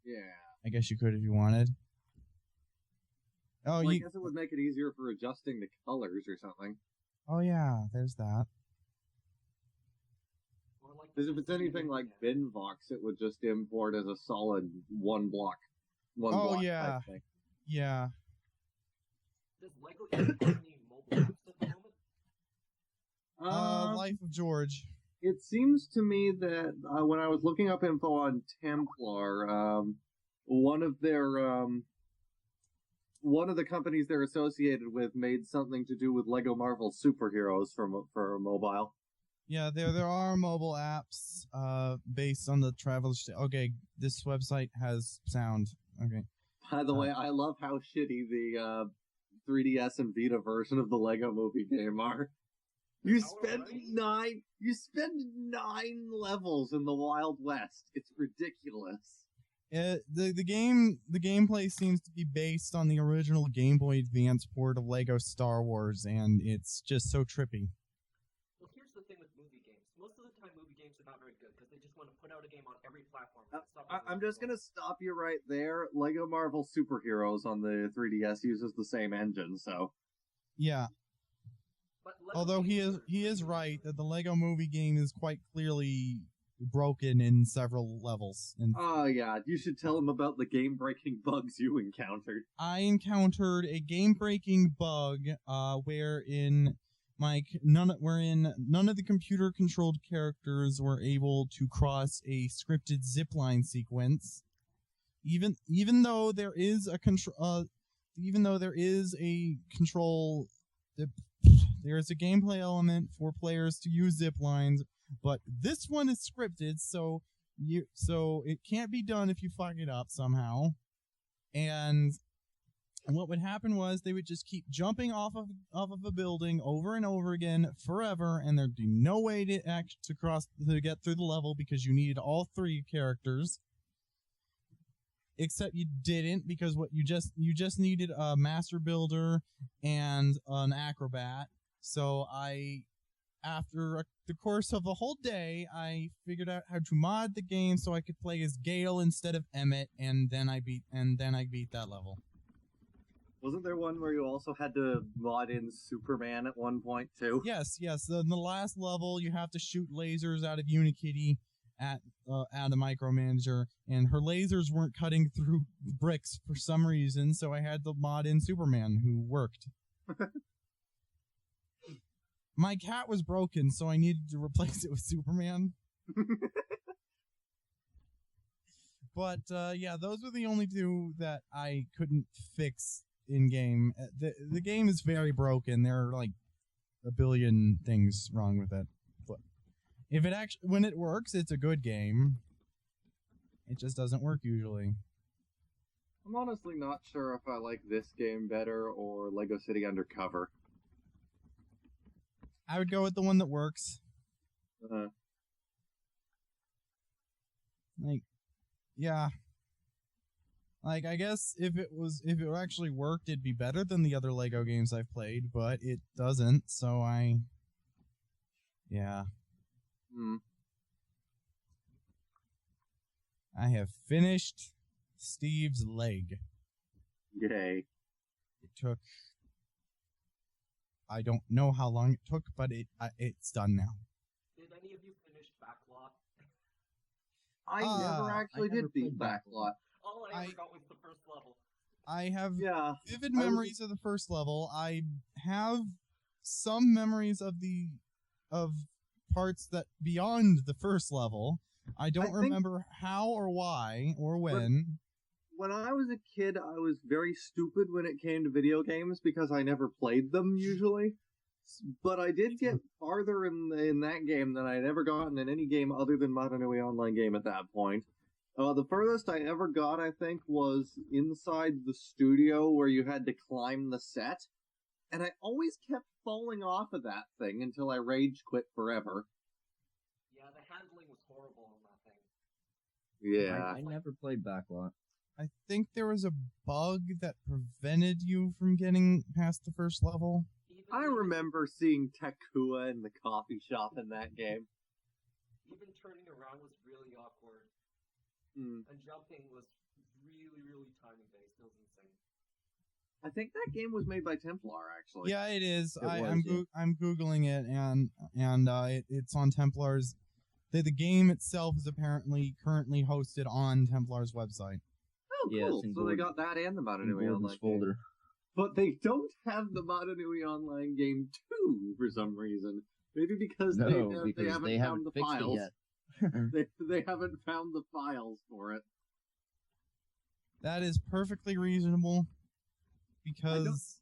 Yeah. I guess you could if you wanted. Oh, well, I guess it would make it easier for adjusting the colors or something. Oh yeah, there's that. Because if it's anything like Binvox, it would just import as a solid one block type thing. Yeah. Does Lego even have any mobile apps at the moment? Life of George. It seems to me that when I was looking up info on Templar, one of the companies they're associated with made something to do with Lego Marvel superheroes for mobile. Yeah, there are mobile apps based on the travel. Okay, this website has sound. Okay. By the way, I love how shitty the 3DS and Vita version of the Lego Movie game are. You spend 9 levels in the Wild West. It's ridiculous. The gameplay seems to be based on the original Game Boy Advance port of Lego Star Wars, and it's just so trippy. Well, here's the thing with movie games. Most of the time, movie games are not very good because they just want to put out a game on every platform. I'm just going to stop you right there. Lego Marvel Superheroes on the 3DS uses the same engine, so... Yeah. Although he is right that the Lego Movie game is quite clearly broken in several levels. Oh yeah, you should tell him about the game-breaking bugs you encountered. I encountered a game-breaking bug wherein none of the computer-controlled characters were able to cross a scripted zipline sequence, even though there is a control. There is a gameplay element for players to use zip lines, but this one is scripted, so it can't be done if you fuck it up somehow. And what would happen was they would just keep jumping off of a building over and over again forever, and there'd be no way to get through the level because you needed all three characters. Except you didn't, because you just needed a master builder and an acrobat. So after the course of a whole day, I figured out how to mod the game so I could play as Gale instead of Emmett, and then I beat that level. Wasn't there one where you also had to mod in Superman at one point too? Yes. In the last level, you have to shoot lasers out of Unikitty at a micromanager, and her lasers weren't cutting through bricks for some reason, so I had to mod in Superman, who worked. My cat was broken, so I needed to replace it with Superman. But yeah, those were the only two that I couldn't fix in game. The game is very broken. There are like a billion things wrong with it. If it when it works, it's a good game. It just doesn't work usually. I'm honestly not sure if I like this game better or Lego City Undercover. I would go with the one that works. Yeah. I guess if it actually worked, it'd be better than the other Lego games I've played, but it doesn't, so yeah. I have finished Steve's leg. Yay. It took... I don't know how long it took, but it's done now. Did any of you finish Backlot? I never actually did beat Backlot. All I ever got was the first level. I have vivid memories of the first level. I have some memories of parts that beyond the first level. I don't remember how or why or when. When I was a kid, I was very stupid when it came to video games because I never played them usually. But I did get farther in that game than I'd ever gotten in any game other than Mata Nui online game at that point. The furthest I ever got, I think, was inside the studio where you had to climb the set. And I always kept falling off of that thing until I rage quit forever. Yeah, the handling was horrible on that thing. Yeah. I never played Backlot. I think there was a bug that prevented you from getting past the first level. I remember seeing Takua in the coffee shop in that game. Even turning around was really awkward. and jumping was really, really timing based. It was insane. I think that game was made by Templar, actually. Yeah, it is. I'm Googling it, and it's on Templar's. The game itself is apparently currently hosted on Templar's website. Oh, cool. So they got that and the Mata Nui Online folder. But they don't have the Mata Nui Online game 2 for some reason. Maybe because they haven't found the files. They haven't found the files for it. That is perfectly reasonable. Because...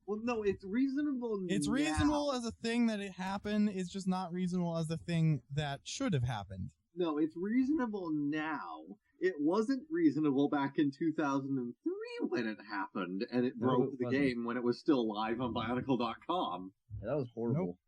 Well, no, it's reasonable now. It's reasonable as a thing that it happened. It's just not reasonable as a thing that should have happened. No, it's reasonable now. It wasn't reasonable back in 2003 when it happened, and it broke the game when it was still live on Bionicle.com. Yeah, that was horrible.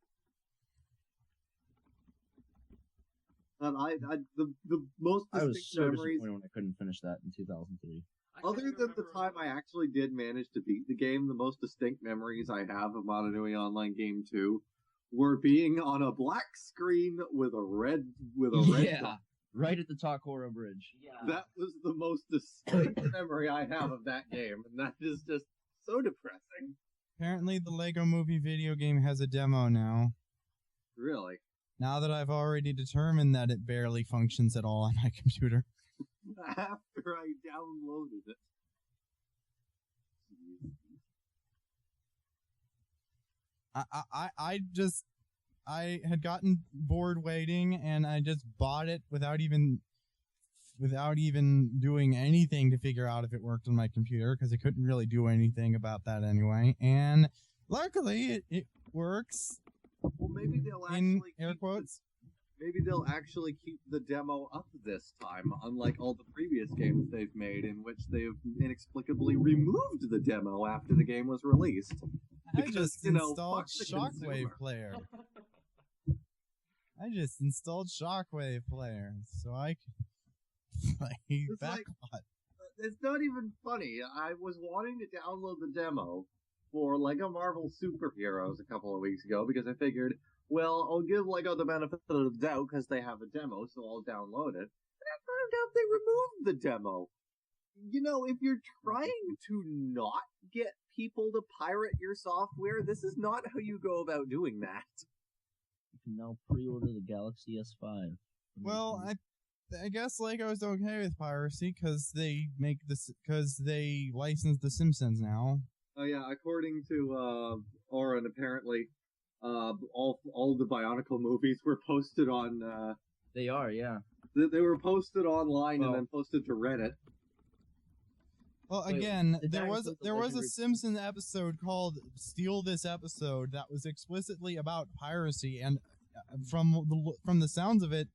Nope. And the most distinct I was so memories... disappointed when I couldn't finish that in 2003. Other than the time I actually did manage to beat the game, the most distinct memories I have of Mata Nui Online Game 2 were being on a black screen with a red dot. Right at the Takora Bridge. Yeah. That was the most distinct memory I have of that game, and that is just so depressing. Apparently the Lego Movie video game has a demo now. Really? Now that I've already determined that it barely functions at all on my computer. After I downloaded it. I had gotten bored waiting, and I just bought it without even doing anything to figure out if it worked on my computer, because I couldn't really do anything about that anyway. And luckily, it works. Well, maybe they'll actually in air quotes. Maybe they'll actually keep the demo up this time, unlike all the previous games they've made, in which they've inexplicably removed the demo after the game was released. I just installed Shockwave Player. So I could play Backlot. It's not even funny. I was wanting to download the demo for Lego Marvel Superheroes a couple of weeks ago because I figured, well, I'll give Lego the benefit of the doubt because they have a demo, so I'll download it. And I found out they removed the demo. You know, if you're trying to not get people to pirate your software, this is not how you go about doing that. You can now pre-order the Galaxy S5. Well, I guess Lego's okay with piracy because they license The Simpsons now. Oh yeah, according to Auron, apparently, all the Bionicle movies were posted on. They are, yeah. They were posted online and then posted to Reddit. Well, again, there was a Simpsons episode called "Steal This Episode" that was explicitly about piracy, and from the sounds of it,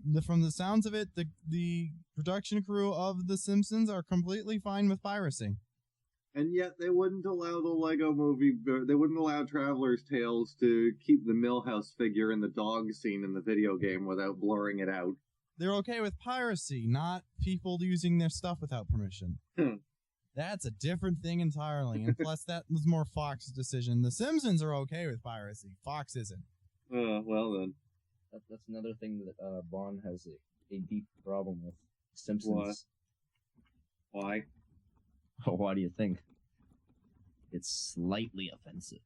the production crew of The Simpsons are completely fine with piracy. And yet they wouldn't allow the Lego movie, they wouldn't allow Traveler's Tales to keep the Millhouse figure in the dog scene in the video game without blurring it out. They're okay with piracy, not people using their stuff without permission. That's a different thing entirely, and plus that was more Fox's decision. The Simpsons are okay with piracy. Fox isn't. Well then. That's another thing that Bond has a deep problem with. Simpsons. Why? Oh, why do you think? It's slightly offensive.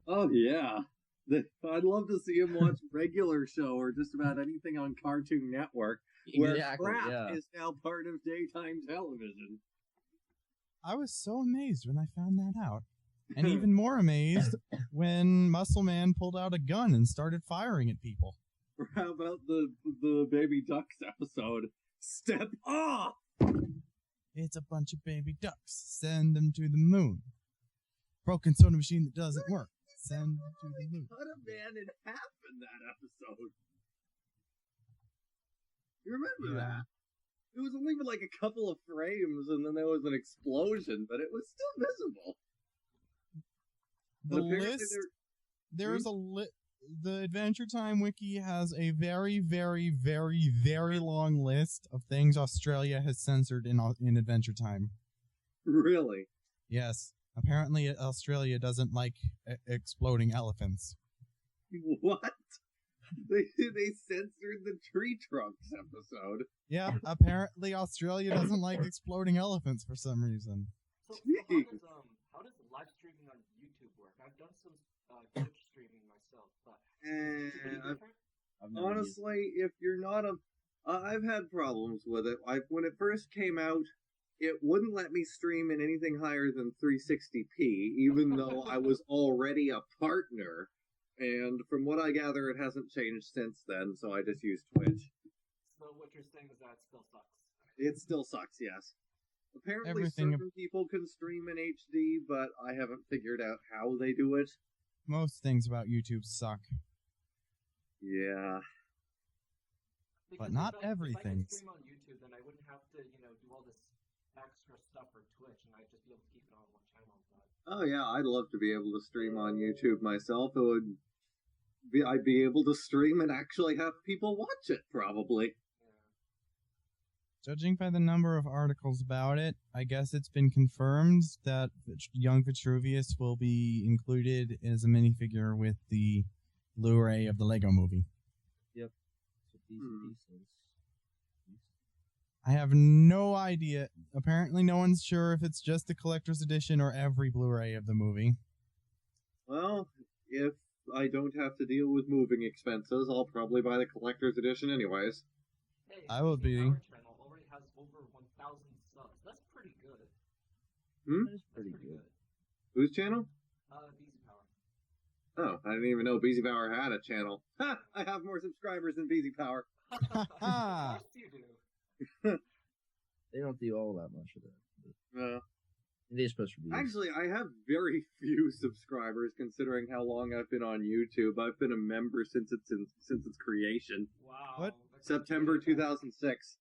Oh, yeah. I'd love to see him watch regular show or just about anything on Cartoon Network, where crap is now part of daytime television. I was so amazed when I found that out. And even more amazed when Muscle Man pulled out a gun and started firing at people. Or how about the Baby Ducks episode? Step off! It's a bunch of baby ducks. Send them to the moon. Broken soda machine that doesn't work. Send them to the moon. Cut a man in half in that episode. You remember that? It was only like a couple of frames, and then there was an explosion, but it was still visible. The Adventure Time wiki has a very, very, very, very long list of things Australia has censored in Adventure Time. Really? Yes. Apparently Australia doesn't like exploding elephants. What? They censored the tree trunks episode. Yeah, apparently Australia doesn't like exploding elephants for some reason. So Jeez. how does live streaming on YouTube work? I've done some Twitch streaming myself, but is it really different? Honestly, if you're not I've had problems with it. When it first came out, it wouldn't let me stream in anything higher than 360p, even though I was already a partner. And from what I gather, it hasn't changed since then, so I just use Twitch. So what you're saying is that it still sucks. It still sucks, yes. Apparently certain people can stream in HD, but I haven't figured out how they do it. Most things about YouTube suck. Yeah. But not everything. If I could stream on YouTube, then I wouldn't have to, do all this extra stuff for Twitch, and I'd just be able to keep it on one channel. But... Oh yeah, I'd love to be able to stream on YouTube myself. I'd be able to stream and actually have people watch it, probably. Judging by the number of articles about it, I guess it's been confirmed that young Vitruvius will be included as a minifigure with the Blu-ray of the Lego Movie. Yep. I have no idea. Apparently no one's sure if it's just the collector's edition or every Blu-ray of the movie. Well, if I don't have to deal with moving expenses, I'll probably buy the collector's edition anyways. Hey, I will be. Our channel already has over 1,000 subs. That's pretty good. That is pretty good. Whose channel? Beezy Power. Oh, I didn't even know Beezy Power had a channel. Ha! I have more subscribers than Beezy Power. Of course you do. They don't do all that much of that. They're supposed to be. Actually, I have very few subscribers considering how long I've been on YouTube. I've been a member since its creation. Wow. What? September 2006.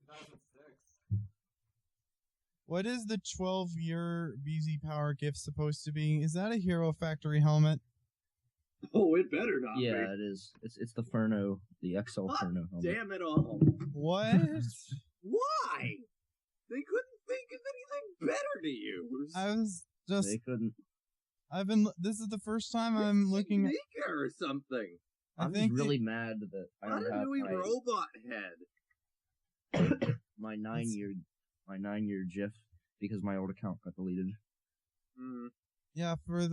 2006. What is the 12-year BZ Power gift supposed to be? Is that a Hero Factory helmet? Oh, it better not be. Yeah, it is. It's the Furno, the XL Furno helmet. Damn it all. What? Why? They couldn't think of anything better to use. I was just... They couldn't. This is the first time I'm looking at... or something. I'm just really mad that I don't have Nui robot head. my 9-year GIF because my old account got deleted. Yeah, for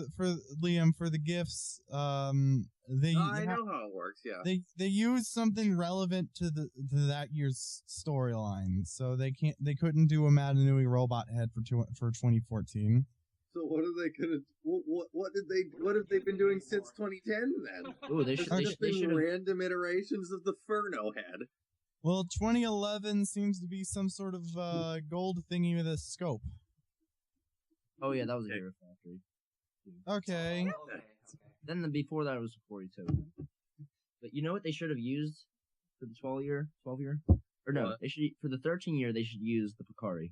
Liam, for the gifts, I know how it works. Yeah, they use something relevant to that year's storyline, so they couldn't do a Mata Nui robot head for 2014. So what are they gonna? What have they been doing since 2010 then? Oh, they should random iterations of the Furno head. Well, 2011 seems to be some sort of gold thingy with a scope. Oh yeah, that was a Hero Factory. Okay. Then before that it was 42. But you know what they should have used for the 12 year? Or no, they should for the 13 year they should use the Picari.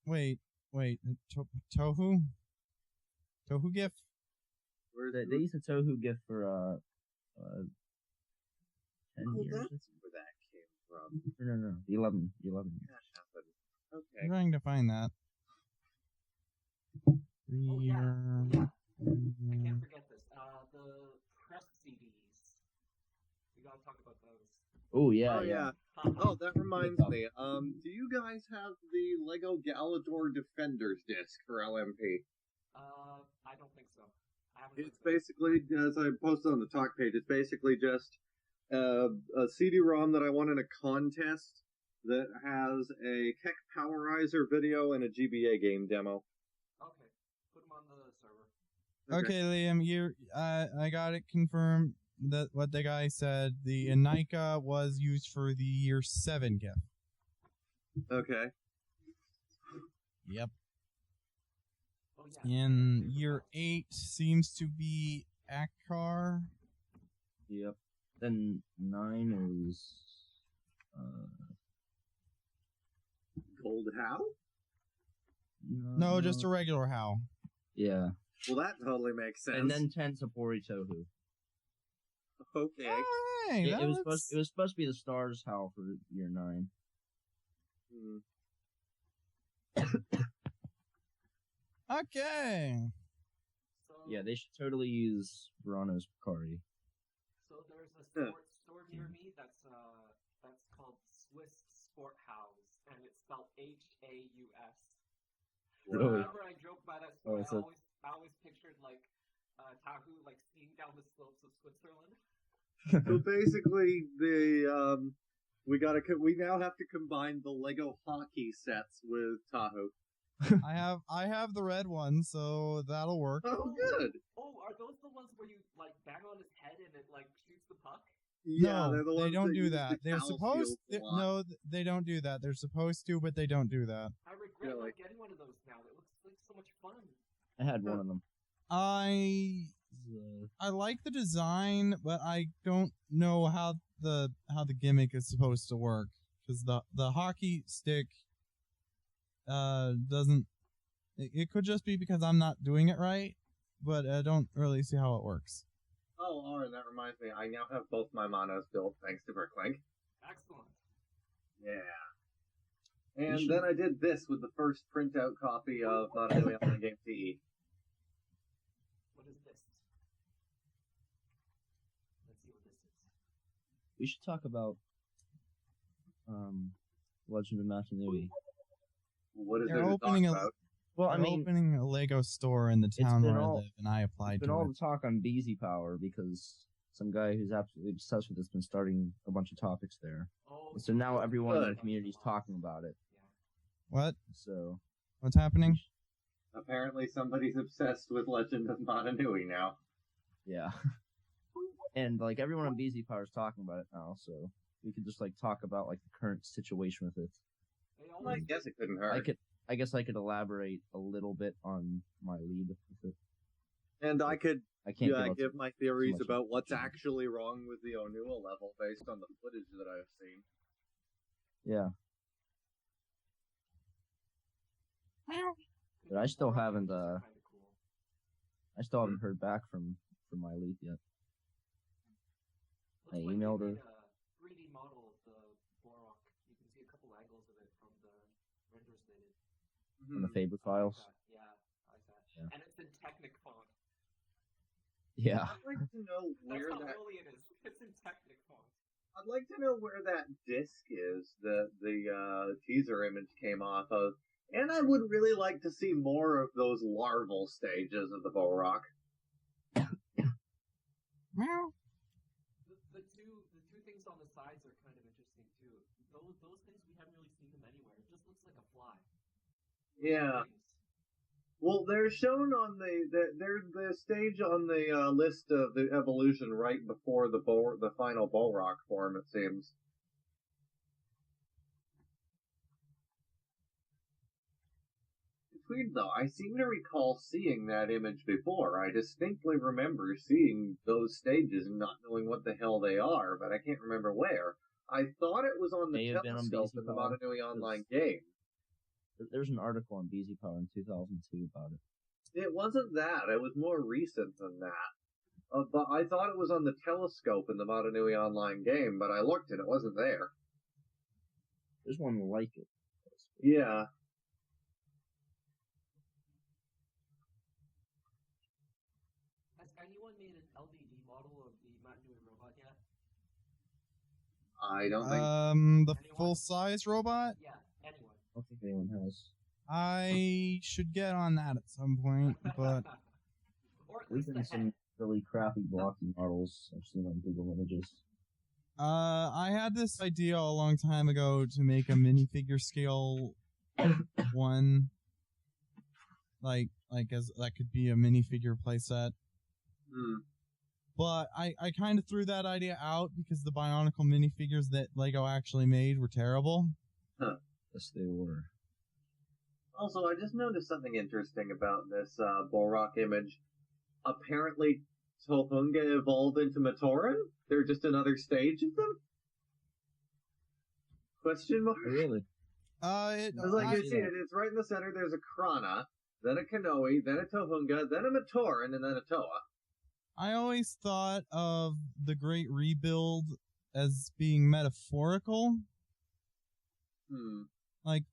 Wait, Tohu? Tohu GIF? They used the Tohu GIF for 10 years. That's where that came from. No, the 11 years. Okay. I'm trying to find that. I can't forget this. The press CDs. We gotta talk about those. Oh yeah. Oh yeah. Oh, that reminds me. Do you guys have the Lego Galador Defenders disc for LMP? I don't think so. It's basically, as I posted on the talk page, it's basically just a CD-ROM that I won in a contest that has a Keck Powerizer video and a GBA game demo. Okay, put them on the server. Okay, Liam, I got it confirmed that what the guy said. The Anika was used for the year 7 gift. Okay. Yep. Oh, yeah. In year 8 seems to be Akkar. Yep. Then 9 is Gold How? No, just a regular How. Yeah. Well, that totally makes sense. And then 10 Sapori Tohu. Okay. Hey, It was supposed to be the Stars How for year 9. Okay. So Yeah, they should totally use Verano's Picari. So there's a sports store near me that's called Swiss Sport House, and it's spelled Haus. Really? Whenever I drove by that store, I always pictured like Tahu like skiing down the slopes of Switzerland. So basically, we now have to combine the Lego hockey sets with Tahoe. I have the red one, so that'll work. Oh, good. Oh, are those the ones where you like bang on his head and it like shoots the puck? Yeah, No, they're the ones they don't that do use that. the They're cow supposed. shields a lot. No, they don't do that. They're supposed to, but they don't do that. I regret Really? not getting one of those now. It looks like so much fun. I had one of them. I like the design, but I don't know how the gimmick is supposed to work, because the hockey stick doesn't. It could just be because I'm not doing it right, but I don't really see how it works. Oh, Auron, that reminds me. I now have both my monos built thanks to Bricklink. Excellent. Yeah. And then I did this with the first printout copy of Mata Nui on Game TE. What is this? Let's see what this is. We should talk about Legend of Mata Nui. What is They're there to talk opening about? Well, I They're mean, opening a Lego store in the town been where I all- live, and I applied been to all it. the talk on BZ Power because some guy who's absolutely obsessed with this has been starting a bunch of topics there. Oh, And so now everyone in the Good. community is talking about it. What? So What's happening? Apparently somebody's obsessed with Legend of Mata Nui now. yeah, and like everyone on BZ Power is talking about it now. So we could just like talk about like the current situation with it. They Well, I always guess it couldn't hurt. I guess I could elaborate a little bit on my lead with it. And I could I can't give my theories much about what's information. actually wrong with the Onua level based on the footage that I've seen. Yeah. But I still haven't Kinda cool. heard back from my lead yet. Looks I like emailed they her. made a 3D model of the Borok. You can see a couple angles of it from the renders they did. On the Faber files. Yeah, I like that. Yeah. And it's in Technic font. Yeah. I'd like to know That's where how that early it is. It's in Technic font. I'd like to know where that disc is that the teaser image came off of. And I would really like to see more of those larval stages of the Borok. Meow. The two things on the sides are kind of interesting too. Those things we haven't really seen them anywhere. It just looks like a fly. Yeah. Wings. Well, they're shown on they're the stage on the list of the evolution right before the final Borok form, it seems. It's weird though. I seem to recall seeing that image before. I distinctly remember seeing those stages and not knowing what the hell they are, but I can't remember where. I thought it was on May the have been on telescope BZ in the Power, Mata Nui online because- game. There's an article on BZ Power in 2002 about it. It wasn't that. It was more recent than that. But I thought it was on the telescope in the Mata Nui online game, but I looked and it wasn't there. There's one like it. Yeah. Has anyone made an LDD model of the Mata Nui robot yet? I don't think. The Anyone? full-size robot? Yeah, anyone. I don't think anyone has. I should get on that at some point, but Or at There's least the been head. some really crappy blocky models I've seen on Google Images. I had this idea a long time ago to make a minifigure scale one, like as that could be a minifigure playset. But I kind of threw that idea out because the Bionicle minifigures that Lego actually made were terrible. Yes, they were. Also, I just noticed something interesting about this Borok image. Apparently, Tohunga evolved into Matoran? They're just another stage of them? Question mark? Oh, really? It's like you see it, it's right in the center. There's a Krana, then a Kanoi, then a Tohunga, then a Matoran, and then a Toa. I always thought of the Great Rebuild as being metaphorical. Like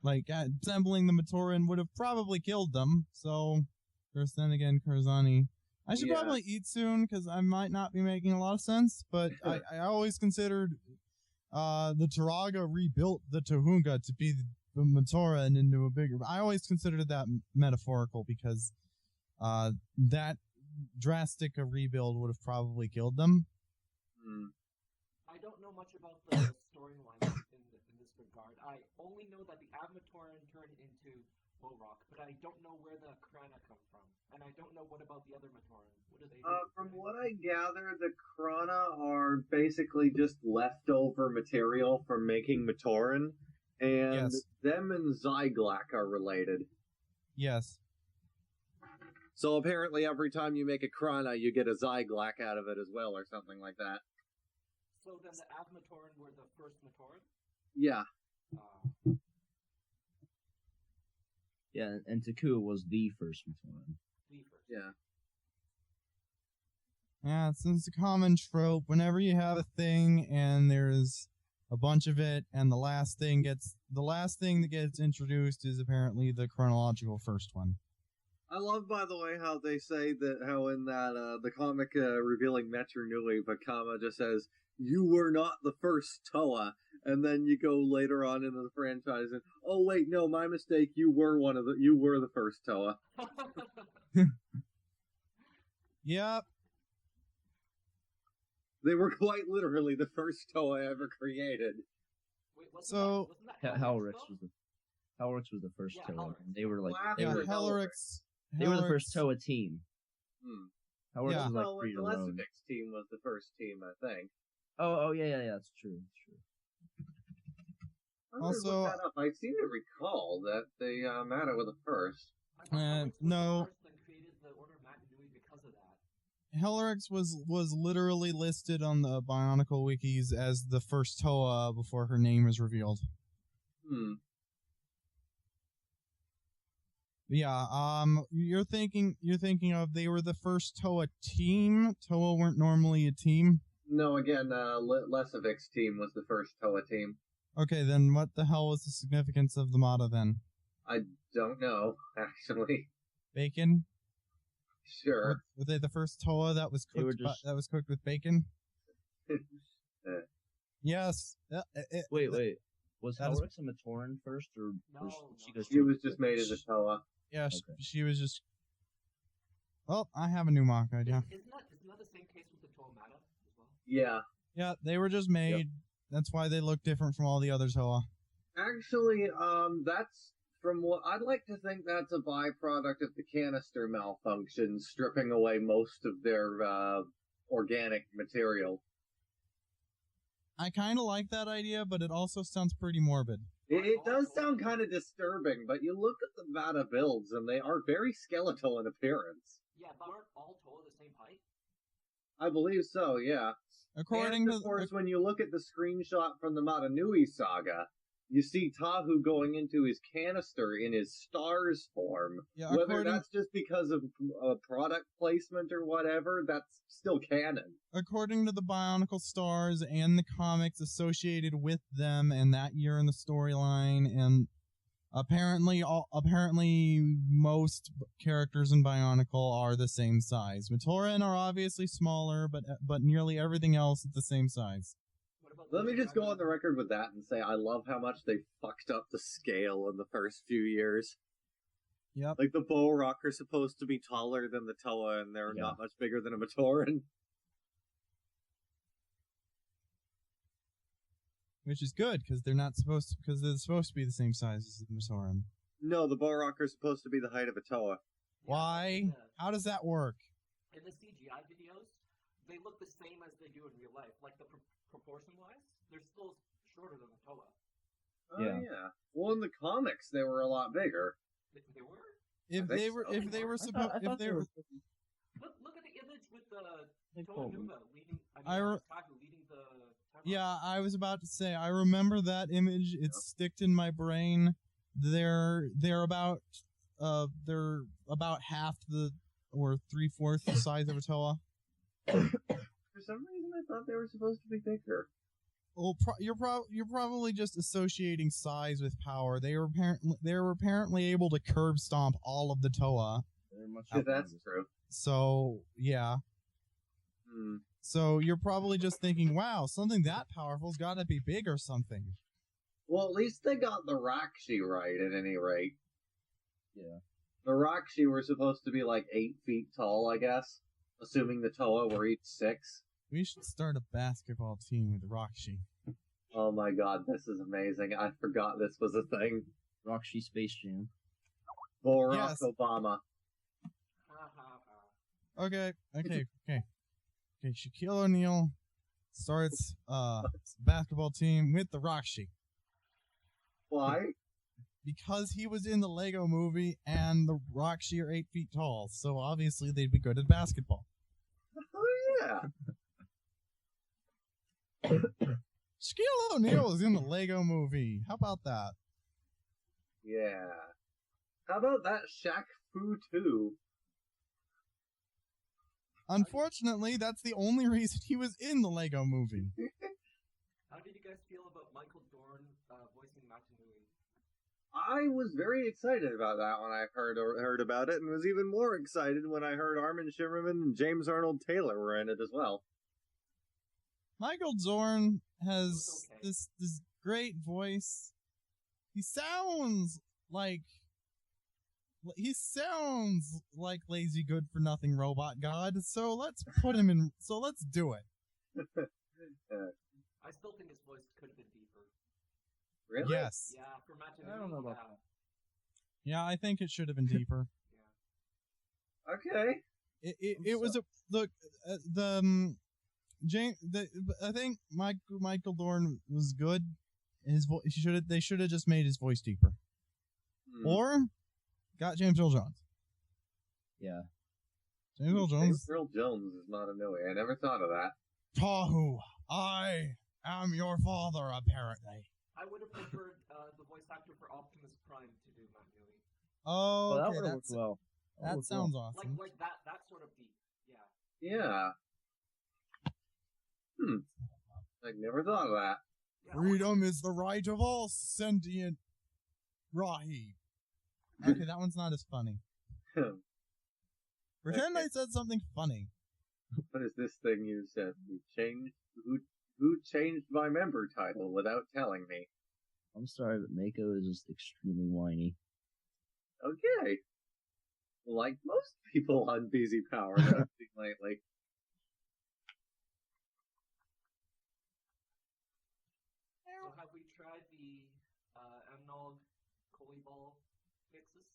like assembling the Matoran would have probably killed them. So, first then again, Kurzani. I should probably eat soon because I might not be making a lot of sense. But I always considered the Turaga rebuilt the Tohunga to be the Matoran into a bigger. I always considered that metaphorical because that drastic a rebuild would have probably killed them. I don't know much about the storyline in this regard. I only know that the Avmatoran turned into Borok, but I don't know where the Krana come from. And I don't know what about the other Matoran. What do they do? From what I gather, the Krana are basically just leftover material from making Matoran, and them and Zyglak are related. Yes. So apparently every time you make a Krana, you get a Zyglak out of it as well, or something like that. So then the Avmatoran were the first Matoran? Yeah. Yeah, and Taku was the first Matoran. The first. Yeah. Yeah, it's a common trope. Whenever you have a thing and there's a bunch of it, and the last thing that gets introduced is apparently the chronological first one. I love, by the way, how they say that how in that the comic revealing Mata Nui, Vakama just says, "You were not the first Toa," and then you go later on into the franchise and, "Oh wait, no, my mistake. You were the first Toa." Yep. They were quite literally the first Toa ever created. Wait, So Helrix was the first Toa. And they were like Helrix. They were the first Toa team. Helrix was like the Lesevix team was the first team, I think. Oh yeah, that's true. Also, look that up. I seem to recall that they Mata were the first. No. Created the Order of Magna because of that. Helrix was literally listed on the Bionicle wikis as the first Toa before her name was revealed. Yeah, you're thinking of they were the first Toa team. Toa weren't normally a team. No, again, Lesevix team was the first Toa team. Okay, then what the hell was the significance of the Mata then? I don't know, actually. Bacon? Sure. Were they the first Toa that was cooked with bacon? Yes. Wait. Was Helrix a Matoran first, or was she was just made as a Toa? Yeah, okay. She was just... Well, I have a new mock idea. Isn't that the same case with the Toa Mata as well? Yeah. Yeah, they were just made. Yep. That's why they look different from all the other Toa. Actually, that's... From what I'd like to think that's a byproduct of the canister malfunction, stripping away most of their organic material. I kind of like that idea, but it also sounds pretty morbid. It does sound kind of disturbing, but you look at the Mata builds, and they are very skeletal in appearance. Yeah, but aren't all Toa the same height? I believe so, yeah. Of course, when you look at the screenshot from the Mata Nui saga, you see Tahu going into his canister in his stars form. Yeah, whether that's just because of product placement or whatever, that's still canon. According to the Bionicle stars and the comics associated with them and that year in the storyline, and apparently most characters in Bionicle are the same size. Matoran are obviously smaller, but nearly everything else is the same size. Let me just go on the record with that and say I love how much they fucked up the scale in the first few years. Yep. Like the Borok are supposed to be taller than the Toa, and they're not much bigger than a Matoran. Which is good, because they're supposed to be the same size as the Matoran. No, the Borok are supposed to be the height of a Toa. Why? How does that work? In the CGI videos, they look the same as they do in real life. Like, the proportion-wise, they're still shorter than the Toa. Oh, yeah. Well, in the comics, they were a lot bigger. They were? If they were supposed... Look at the image with the Toa Nuba leading the... Yeah, I was about to say, I remember that image. It's sticked in my brain. They're about half or 3/4 the size of a Toa. For some reason, I thought they were supposed to be bigger. Well, you're probably just associating size with power. They were apparently able to curb stomp all of the Toa. Yeah, that's true. So yeah. So you're probably just thinking, wow, something that powerful's got to be big or something. Well, at least they got the Rakshi right, at any rate. Yeah. The Rakshi were supposed to be like 8 feet tall, I guess. Assuming the Toa were each 6. We should start a basketball team with Rakshi. Oh my god, this is amazing. I forgot this was a thing. Rakshi Space Jam. Barack Obama. Okay. Shaquille O'Neal starts basketball team with the Rakshi. Why? Because he was in the Lego movie and the Rakshi are 8 feet tall, so obviously they'd be good at basketball. Oh yeah. Shaquille O'Neal is in the Lego movie. How about that? Yeah. How about that Shaq Fu 2? Unfortunately, that's the only reason he was in the Lego movie. How did you guys feel about Michael Dorn voicing Mata Nui? I was very excited about that when I heard about it, and was even more excited when I heard Armin Shimmerman and James Arnold Taylor were in it as well. Michael Dorn has this great voice. He sounds like Lazy Good for Nothing Robot God. So let's put him in. So let's do it. I still think his voice could have been deeper. Really? Yes. Yeah, for Mata Nui. I don't know about that. Yeah, I think it should have been deeper. Yeah. Okay. It was I think Michael Dorn was good. They should have just made his voice deeper, or got James Earl Jones. Yeah, James Earl Jones. James Earl Jones is not a Nui. I never thought of that. Tahu, I am your father. Apparently. I would have preferred the voice actor for Optimus Prime to do Mata Nui. Oh, well, that okay, would have worked well. That sounds awesome. Like that sort of deep. Yeah. Yeah. I never thought of that. Yeah, Freedom is the right of all sentient Rahib. Okay, that one's not as funny. Pretend I said something funny. What is this thing you said? You changed? Who changed my member title without telling me? I'm sorry, but Mako is just extremely whiny. Okay. Like most people on BZ Power that I've seen lately. So have we tried the MNOLG Coley Ball fixes?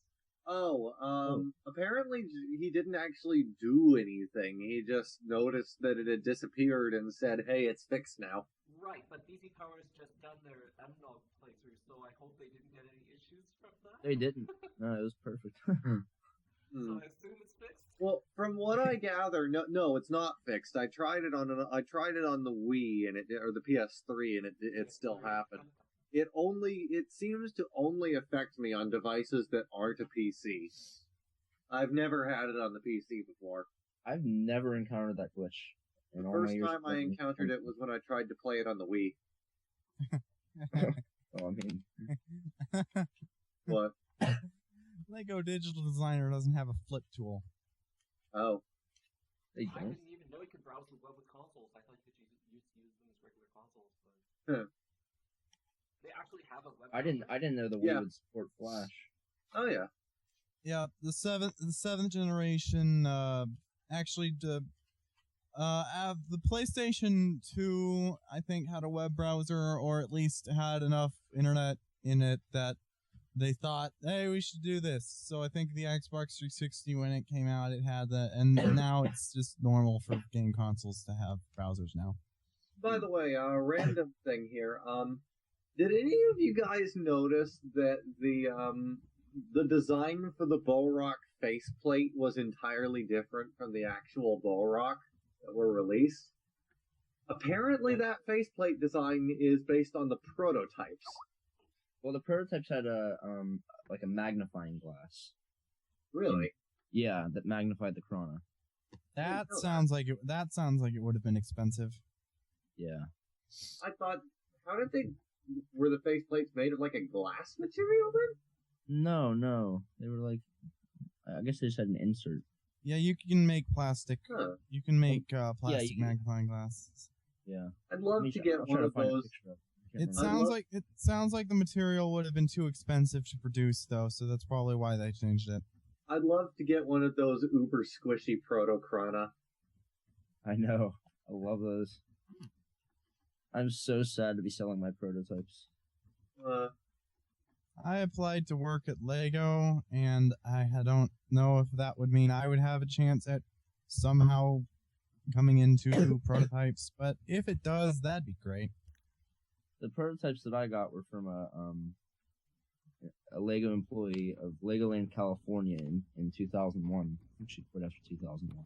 Apparently he didn't actually do anything. He just noticed that it had disappeared and said, hey, it's fixed now. Right, but BZ Power's just done their MNOLG playthrough, so I hope they didn't get any issues from that. They didn't. No, it was perfect. So I assume it's fixed? Well, from what I gather, no, it's not fixed. I tried it on the Wii and or the PS3 and it still happened. It seems to only affect me on devices that aren't a PC. I've never had it on the PC before. I've never encountered that glitch. The first time I encountered it was when I tried to play it on the Wii. Oh, I mean, What? Lego Digital Designer doesn't have a flip tool. Oh. they I don't. didn't even know you could browse the web with consoles. I thought that you used to use them as regular consoles, but they actually have a web. I didn't know the Wii would support Flash. Oh yeah. Yeah, the seventh generation actually the PlayStation 2 I think had a web browser, or at least had enough internet in it that they thought, hey, we should do this. So I think the Xbox 360, when it came out, it had that, and now it's just normal for game consoles to have browsers now. By the way, random thing here. Did any of you guys notice that the design for the Bolrock faceplate was entirely different from the actual Bolrock that were released? Apparently, that faceplate design is based on the prototypes. Well, the prototypes had a magnifying glass. Really? Yeah, that magnified the Chrono. That sounds like it would have been expensive. Yeah. I thought, were the faceplates made of like a glass material then? No. They were like, I guess they just had an insert. Yeah, you can make plastic. Huh. You can make plastic you can. magnifying glasses. Yeah. I'd love to get I'll one try to of find a those. picture of it. I It can't remember. sounds like the material would have been too expensive to produce, though, so that's probably why they changed it. I'd love to get one of those uber squishy proto-Krana. I know. I love those. I'm so sad to be selling my prototypes. I applied to work at Lego, and I don't know if that would mean I would have a chance at somehow coming into prototypes, but if it does, that'd be great. The prototypes that I got were from a Lego employee of Legoland, California in 2001. I think she quit after 2001.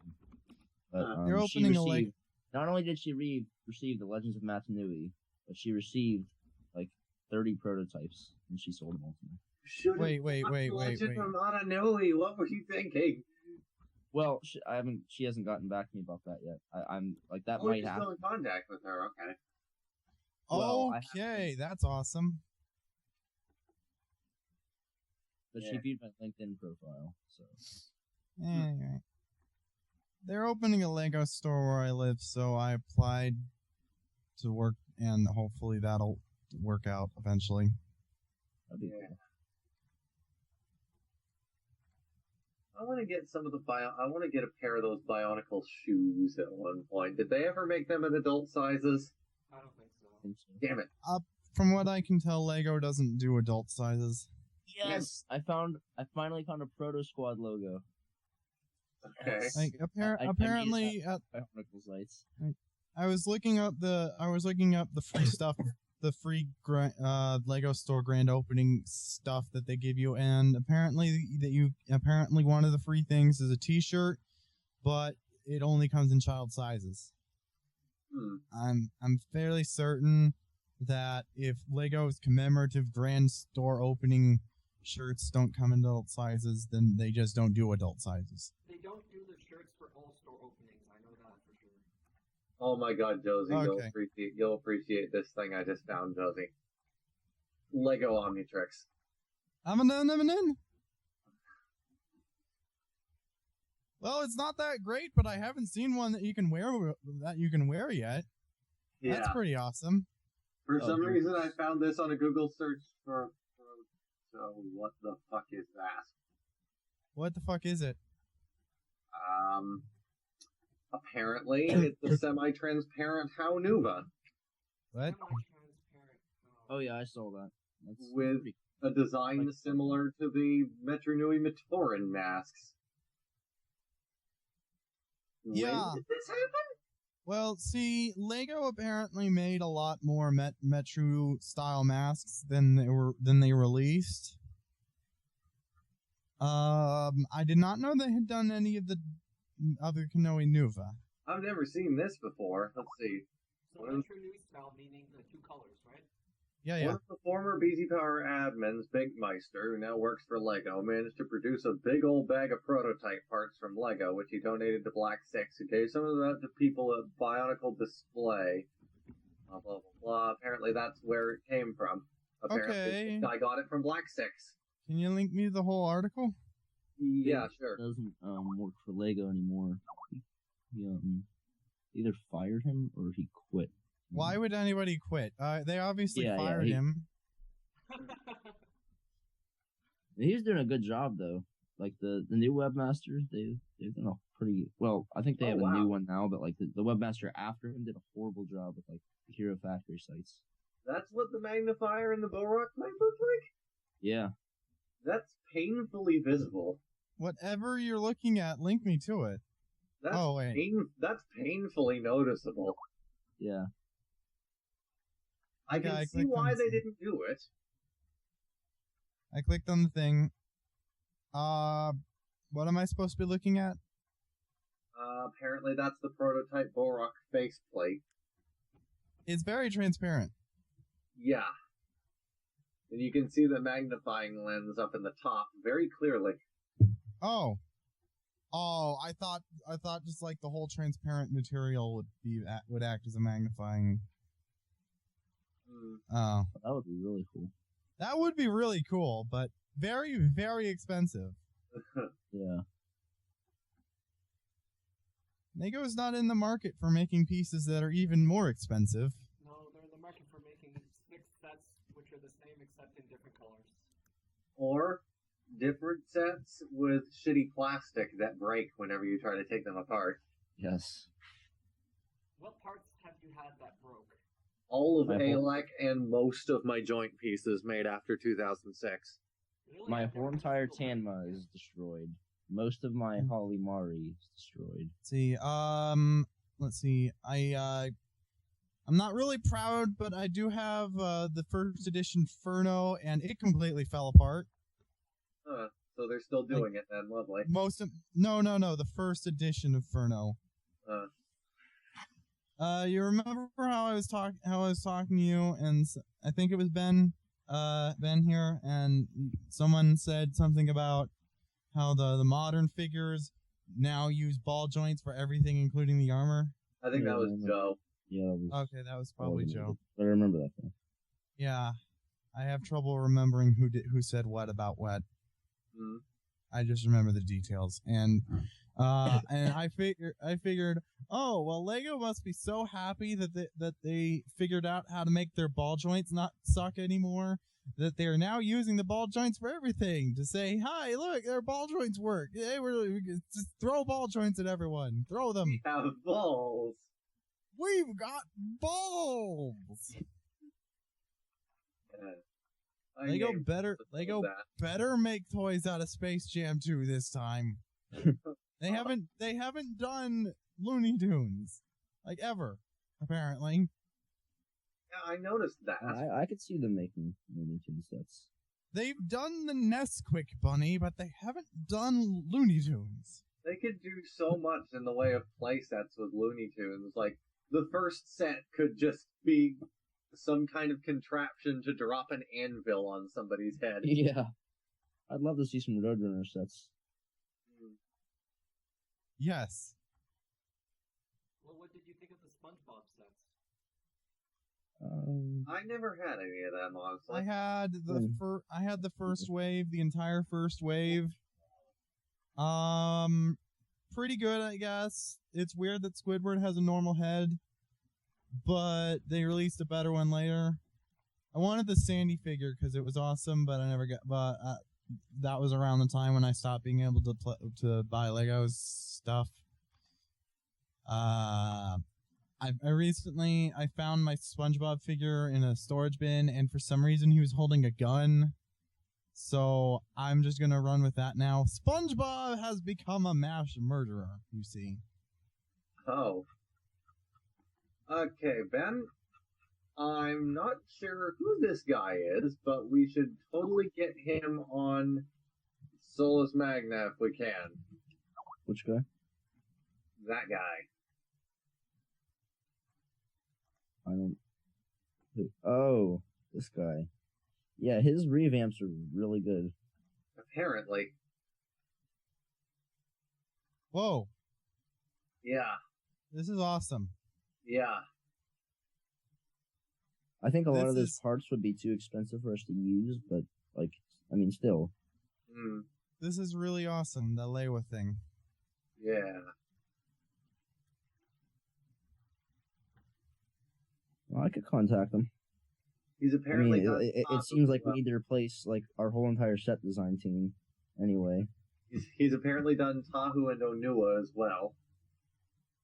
But They're opening she a received, not only did she receive the Legends of Mata Nui, but she received like 30 prototypes, and she sold them all to me. Wait. Legend of Mata Nui, what were you thinking? Well, she hasn't gotten back to me about that yet. I'm like that might you're happen. still in contact with her, okay. Well, Okay, that's awesome. But she viewed my LinkedIn profile, so. Anyway. They're opening a Lego store where I live, so I applied to work, and hopefully that'll work out eventually. That'd be cool. I want to get I want to get a pair of those Bionicle shoes at one point. Did they ever make them in adult sizes? I don't think so. Damn it. From what I can tell, Lego doesn't do adult sizes. Yes, I finally found a Proto Squad logo. Okay. Yes. Like apparently, Bionicle sites. I was looking up the free stuff, the free Lego store grand opening stuff that they give you, and apparently one of the free things is a T-shirt, but it only comes in child sizes. I'm fairly certain that if Lego's commemorative grand store opening shirts don't come in adult sizes, then they just don't do adult sizes. They don't do the shirts for all store openings. I know that for sure. Oh my god, Josie, Okay. you'll appreciate this thing I just found, Josie. Lego Omnitrix. Well, it's not that great, but I haven't seen one that you can wear yet. Yeah. That's pretty awesome. For some reason, I found this on a Google search for. So what the fuck is that? What the fuck is it? Apparently it's a semi-transparent Haunuva What? Semi-transparent. Oh yeah, I saw that. That's with pretty- a design Like- similar to the Mata Nui Matoran masks. Yeah. When did this happen? Well, see, Lego apparently made a lot more Metro style masks than they released. I did not know they had done any of the other Kanoe Nuva. I've never seen this before. Let's see. So Metro Nui style meaning the two colors, right? Yeah. One of the former BZ Power admins, Big Meister, who now works for Lego, managed to produce a big old bag of prototype parts from Lego, which he donated to Black Six, who gave some of that to people at Bionicle Display. Blah, blah, blah, blah. Apparently that's where it came from. Apparently Okay. this guy got it from Black Six. Can you link me the whole article? Yeah, sure. Doesn't work for Lego anymore. He either fired him or he quit. Why would anybody quit? They obviously fired him. He was doing a good job though. Like the new webmasters, they've done a pretty well. I think they have a new one now, but like the webmaster after him did a horrible job with like the Hero Factory sites. That's what the magnifier and the Borak might look like? Yeah. That's painfully visible. Whatever you're looking at, link me to it. That's wait. That's painfully noticeable. Yeah. I can see why they didn't do it. I clicked on the thing. What am I supposed to be looking at? Apparently that's the prototype Borak faceplate. It's very transparent. Yeah. And you can see the magnifying lens up in the top very clearly. Oh, I thought just like the whole transparent material would act as a magnifying. Oh. That would be really cool. That would be really cool, but very, very expensive. Yeah. Lego's not in the market for making pieces that are even more expensive. No, they're in the market for making 6 sets which are the same except in different colors. Or different sets with shitty plastic that break whenever you try to take them apart. Yes. What parts have you had that broke? All of My ALEC and most of my joint pieces made after 2006. Really? My I've never whole had a entire single part Tanma like is destroyed. Most of my Holly Mari is destroyed. Let's see, let's see. I'm not really proud, but I do have the first edition Furno, and it completely fell apart. So they're still doing it then, lovely. No, the first edition of Furno. You remember how I was talking to you, and I think it was Ben here, and someone said something about how the modern figures now use ball joints for everything, including the armor. I think that was Joe. Yeah. Okay, that was probably Joe. But I remember that thing. Yeah, I have trouble remembering who said what about what. Mm. I just remember the details, and I figured, oh well, Lego must be so happy that they figured out how to make their ball joints not suck anymore. That they are now using the ball joints for everything to say, hi, look, their ball joints work. Hey, we just throw ball joints at everyone. Throw them. We have balls. We've got balls. Lego better make toys out of Space Jam 2 this time. They haven't done Looney Tunes like ever, apparently. Yeah, I noticed that. I could see them making Looney Tunes sets. They've done the Nesquik Bunny, but they haven't done Looney Tunes. They could do so much in the way of play sets with Looney Tunes. Like, the first set could just be some kind of contraption to drop an anvil on somebody's head. Yeah. I'd love to see some Roadrunner sets. Yes. Well, what did you think of the SpongeBob sets? I never had any of them, honestly. I had the first wave, the entire first wave. Pretty good, I guess. It's weird that Squidward has a normal head, but they released a better one later. I wanted the Sandy figure because it was awesome, but I never got. But that was around the time when I stopped being able to buy Lego stuff. I recently found my SpongeBob figure in a storage bin, and for some reason he was holding a gun. So I'm just gonna run with that now. SpongeBob has become a mass murderer, you see. Oh. Okay, Ben. I'm not sure who this guy is, but we should totally get him on Solus Magna if we can. Which guy? That guy. I don't... Oh, this guy. Yeah, his revamps are really good. Apparently. Whoa. Yeah. This is awesome. Yeah. I think a lot of those parts would be too expensive for us to use, but, like, I mean, still. This is really awesome, the Lewa thing. Yeah. Well, I could contact him. He's apparently it seems like we need to replace, like, our whole entire set design team, anyway. He's apparently done Tahu and Onua as well.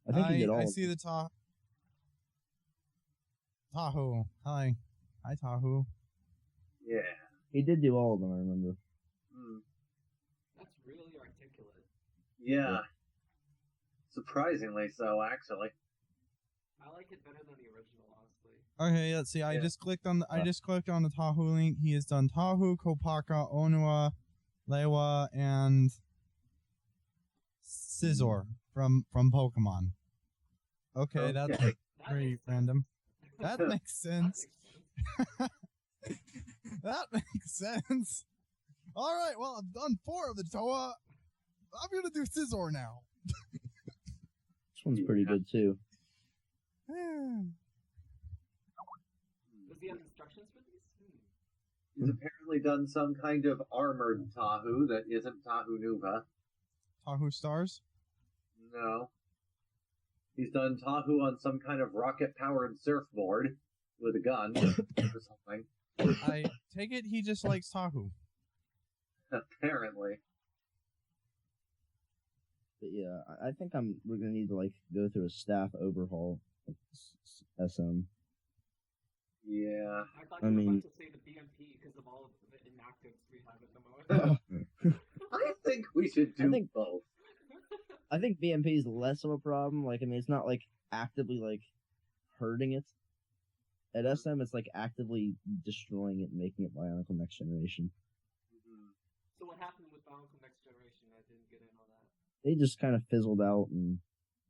I think he did all. I see the Tahu. Hi, Tahu. Yeah. He did do all of them, I remember. That's really articulate. Yeah. Surprisingly so, actually. I like it better than the original, honestly. Okay, let's see. I just clicked on the Tahu link. He has done Tahu, Kopaka, Onua, Lewa, and Scizor from Pokemon. Okay, that's very random. That makes sense. That makes sense. All right, well, I've done 4 of the Toa. I'm gonna do Scizor now. This one's pretty good too. The he have instructions for these? He's apparently done some kind of armored Tahu that isn't Tahu Nuva. Tahu Stars? No. He's done Tahu on some kind of rocket-powered surfboard with a gun or something. I take it he just likes Tahu. Apparently. But yeah, I think we're gonna need to like go through a staff overhaul of SM. I Yeah. thought you were about to say the BMP because of all of the inactives we have at the moment. I think we should do both. I think BMP is less of a problem. Like, I mean, it's not like actively like hurting it. At SM, it's like actively destroying it and making it Bionicle Next Generation. So what happened with Bionicle Next Generation? I didn't get in on that. They just kind of fizzled out and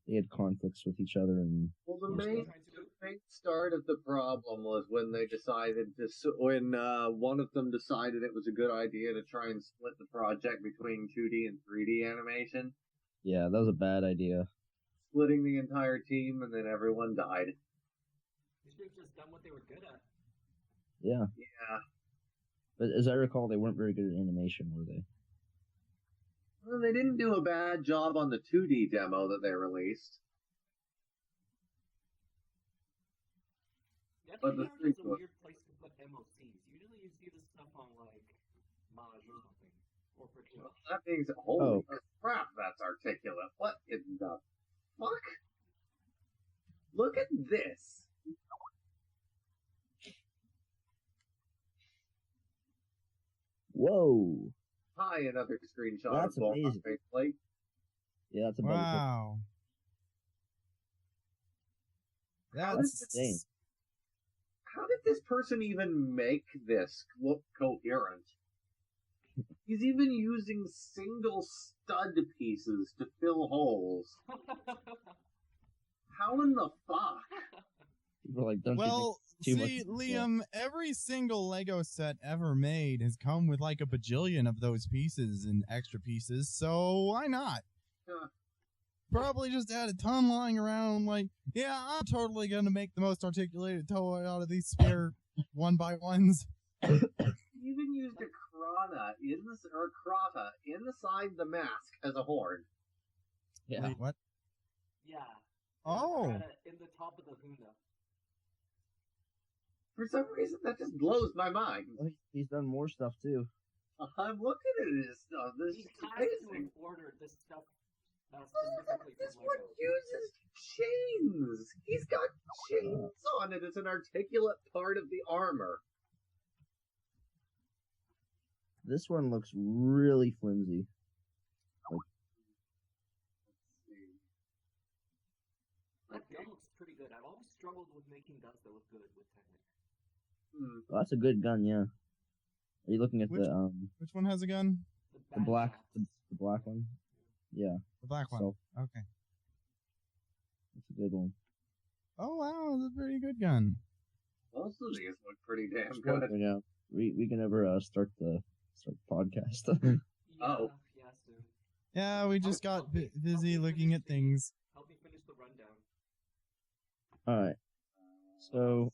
they had conflicts with each other. And well, the main start of the problem was when they decided when one of them decided it was a good idea to try and split the project between 2D and 3D animation. Yeah, that was a bad idea. Splitting the entire team, and then everyone died. They should have just done what they were good at. Yeah. Yeah. But as I recall, they weren't very good at animation, were they? Well, they didn't do a bad job on the 2D demo that they released. Yeah, but the is a weird place to put MOCs. Usually you see this stuff on, like, Maj or something. Or Friction. Well, that means, holy crap, that's articulate. What in the fuck? Look at this. Whoa. Hi, another screenshot That's of amazing. faceplate. Yeah, that's a Wow. That's insane. How did this person even make this look coherent? He's even using single stud pieces to fill holes. How in the fuck? People are like, don't well, you think see, too much Liam, every single Lego set ever made has come with like a bajillion of those pieces and extra pieces, so why not? Probably just had a ton lying around, like, yeah, I'm totally gonna make the most articulated toy out of these spare 1x1s. He even used a krata inside the mask as a horn. Yeah. Wait, what? Yeah. Oh. In the top of the Huna. For some reason, that just blows my mind. He's done more stuff too. I'm looking at his stuff. This is amazing. Ordered this stuff. This one uses chains. He's got chains on it as an articulate part of the armor. This one looks really flimsy. Let's see. That gun looks pretty good. I've always struggled with making guns that look good with Technic. Oh, that's a good gun, yeah. Are you looking at Which one has a gun? the black one? Yeah. The black one. So, okay. that's a good one. Oh wow, that's a pretty good gun. Most of these look pretty damn Just good. wondering, yeah, we can never start the podcast. Yeah, Oh. Yeah, soon. Yeah, we just got busy looking at things. Help me finish the rundown. Alright. So,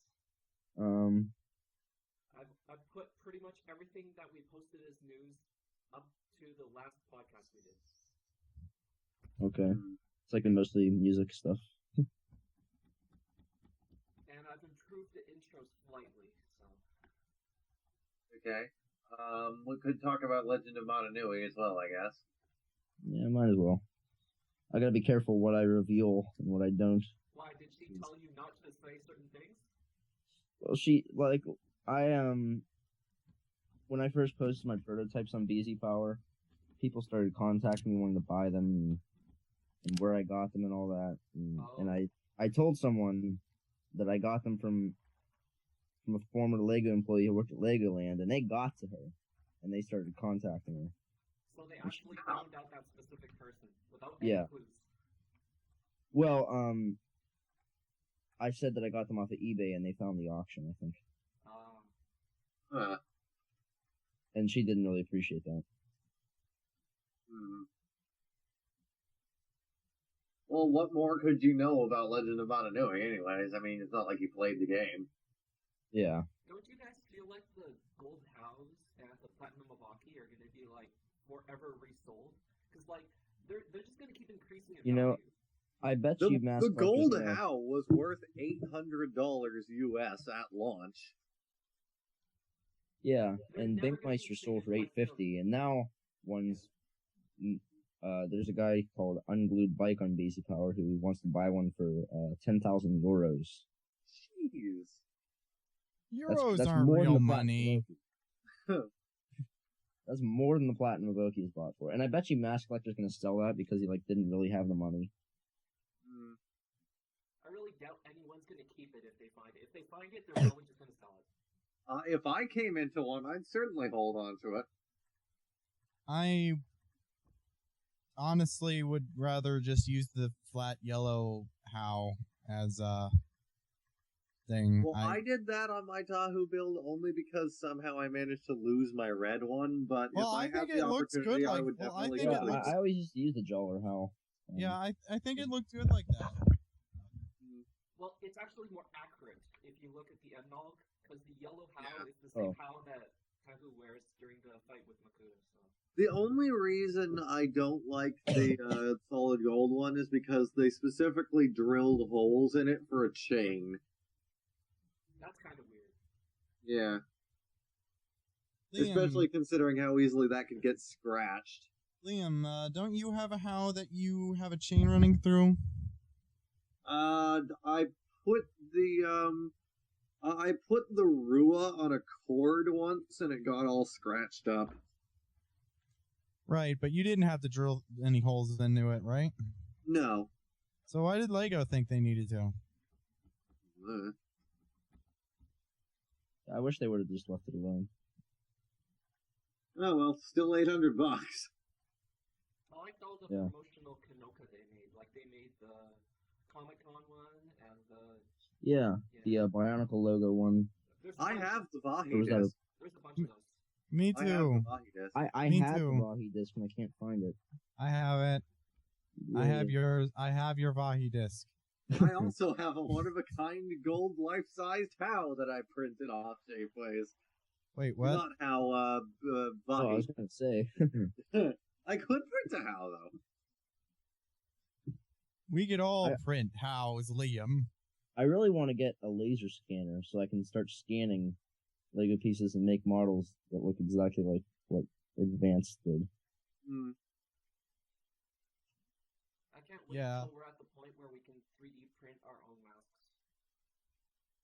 I've put pretty much everything that we posted as news up to the last podcast we did. okay. It's like mostly music stuff. And I've improved the intro slightly, so. Okay. We could talk about Legend of Mata Nui as well, I guess. Yeah, might as well. I gotta be careful what I reveal and what I don't. Why, did she tell you not to say certain things? Well, when I first posted my prototypes on BZ Power, people started contacting me wanting to buy them and where I got them and all that. And I told someone that I got them from a former Lego employee who worked at Legoland, and they got to her, and they started contacting her. So they actually found out that specific person without any clues. Well, I said that I got them off of eBay, and they found the auction, I think. And she didn't really appreciate that. Well, what more could you know about Legend of Mata Nui anyways? I mean, it's not like you played the game. Yeah. Don't you guys feel like the gold house and the platinum Vahkiti are going to be like forever resold? Because like they're just going to keep increasing in value. I bet The, you mass the collectors gold HOW was worth $800 US at launch. Yeah, They're and never gonna Binkmeister be sold for big enough. $850, and now there's a guy called Unglued Bike on Basic Power who wants to buy one for 10,000 euros. Jeez. Euros that's aren't more than real the money. That's more than the Platinum Evoke is bought for. And I bet you Mass Collector's gonna sell that because he didn't really have the money. I really doubt anyone's going to keep it if they find it. If they find it, they're probably just going to sell it. If I came into one, I'd certainly hold on to it. I honestly would rather just use the flat yellow HOW as a thing. Well, I did that on my Tahoe build only because somehow I managed to lose my red one, but if I have the opportunity, I would definitely think get it. I always used to use the Joller HOW. Yeah, I think it looked good like that. Well, it's actually more accurate if you look at the MNOLG, because the yellow HOW is the same HOW that Tahoe wears during the fight with Makuta. So. The only reason I don't like the solid gold one is because they specifically drilled holes in it for a chain. That's kind of weird. Yeah. Liam, especially considering how easily that could get scratched. Liam, don't you have a HOW that you have a chain running through? I put the Rua on a cord once, and it got all scratched up. Right, but you didn't have to drill any holes into it, right? No. So why did Lego think they needed to? I wish they would have just left it alone. Oh well, still $800. I liked all the promotional Kanoka they made. Like they made the Comic-Con one and the Bionicle logo one. I have the Vahkiti disc. There's a bunch of those. Me too. I had the Vahkiti disc and I can't find it. I have it. Yeah. I have yours. I have your Vahkiti disc. I also have a one-of-a-kind gold life-sized HOW that I printed off Shapeways. Wait, what? Not HOW, Vahkiti. Oh, I was going to say. I could print a HOW, though. We could all print HOWs, Liam. I really want to get a laser scanner so I can start scanning Lego pieces and make models that look exactly like what Advanced did. I can't wait until we're at the point where we can 3D print our own masks.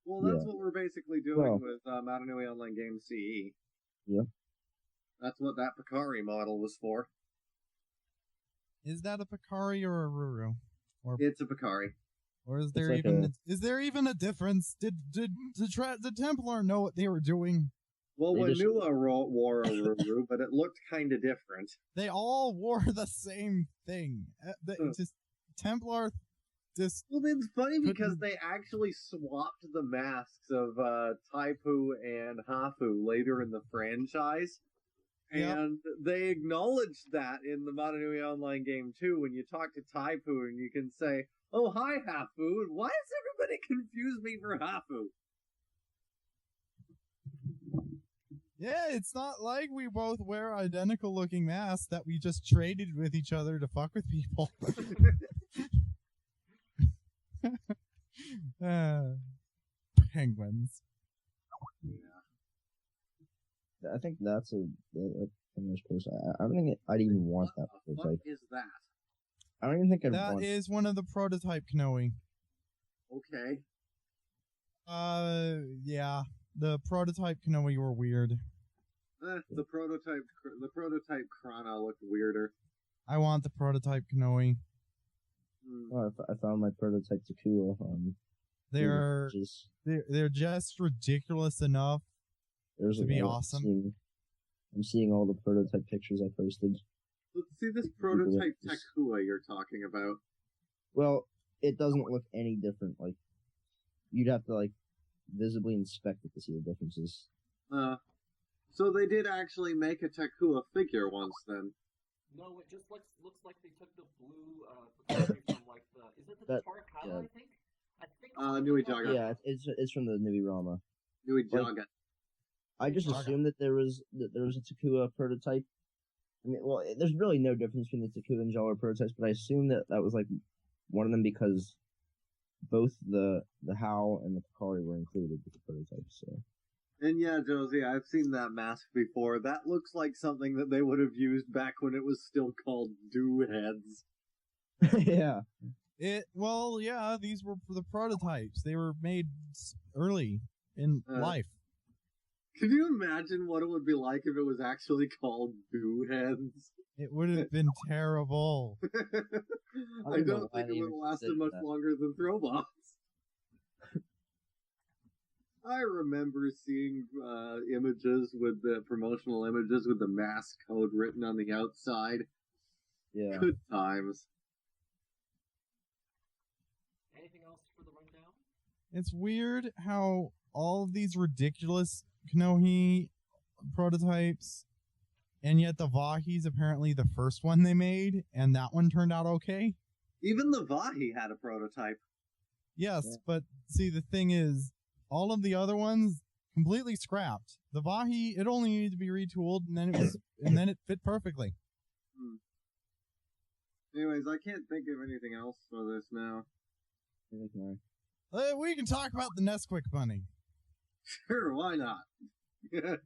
Well, that's what we're basically doing with Mata Nui Online Games CE. Yeah. That's what that Picari model was for. Is that a Picari or a Ruru? It's a Picari. Or is there is there even a difference? Did the Templar know what they were doing? Well, Wanua wore a Ruru, but it looked kind of different. They all wore the same thing. Just Templar. Well, it's funny because they actually swapped the masks of Taipu and Hafu later in the franchise. And they acknowledged that in the Mata Nui Online game too. When you talk to Taipu and you can say, "Oh, hi, Hafu." Why does everybody confuse me for Hafu? Yeah, it's not like we both wear identical looking masks that we just traded with each other to fuck with people. Penguins. I think that's a finished post. I don't think I'd even want that prototype. What is that? I don't even think I'd want. That is one of the prototype Knoe. Okay. Yeah. The prototype Knoe were weird. The prototype Krana looked weirder. I want the prototype Knoe. Oh, I found my prototype Takua. They're just ridiculous enough to be awesome. I'm seeing all the prototype pictures I posted. Let's see this prototype Takua you're talking about. Well, it doesn't look any different. Like, you'd have to, visibly inspect it to see the differences. So they did actually make a Takua figure once, then? No, it just looks like they took the blue, from, is it the Torakawa, I think? Nui Jaga. Yeah, it's from the Nui Rama. Nui Like, Jaga. I just Jaga. assumed that there was a Takua prototype. I mean, well, there's really no difference between the Takua and Jawa prototypes, but I assumed that was like one of them because both the How and the Picari were included with the prototypes. So. And yeah, Josie, I've seen that mask before. That looks like something that they would have used back when it was still called Do Heads. Yeah. Well, yeah, these were the prototypes. They were made early in life. Can you imagine what it would be like if it was actually called Do Heads? It would have been terrible. I don't think it would have lasted much longer than Throwbots. I remember seeing images with the promotional images with the mask code written on the outside. Yeah. Good times. Anything else for the rundown? It's weird how all of these ridiculous Kanohi prototypes, and yet the Vahi's apparently the first one they made, and that one turned out okay. Even the Vahi had a prototype. Yes, Yeah. but see, the thing is, all of the other ones completely scrapped. The Vahi, it only needed to be retooled, and then it fit perfectly. Anyways, I can't think of anything else for this now. We can talk about the Nesquik bunny. Sure, why not? Anyways,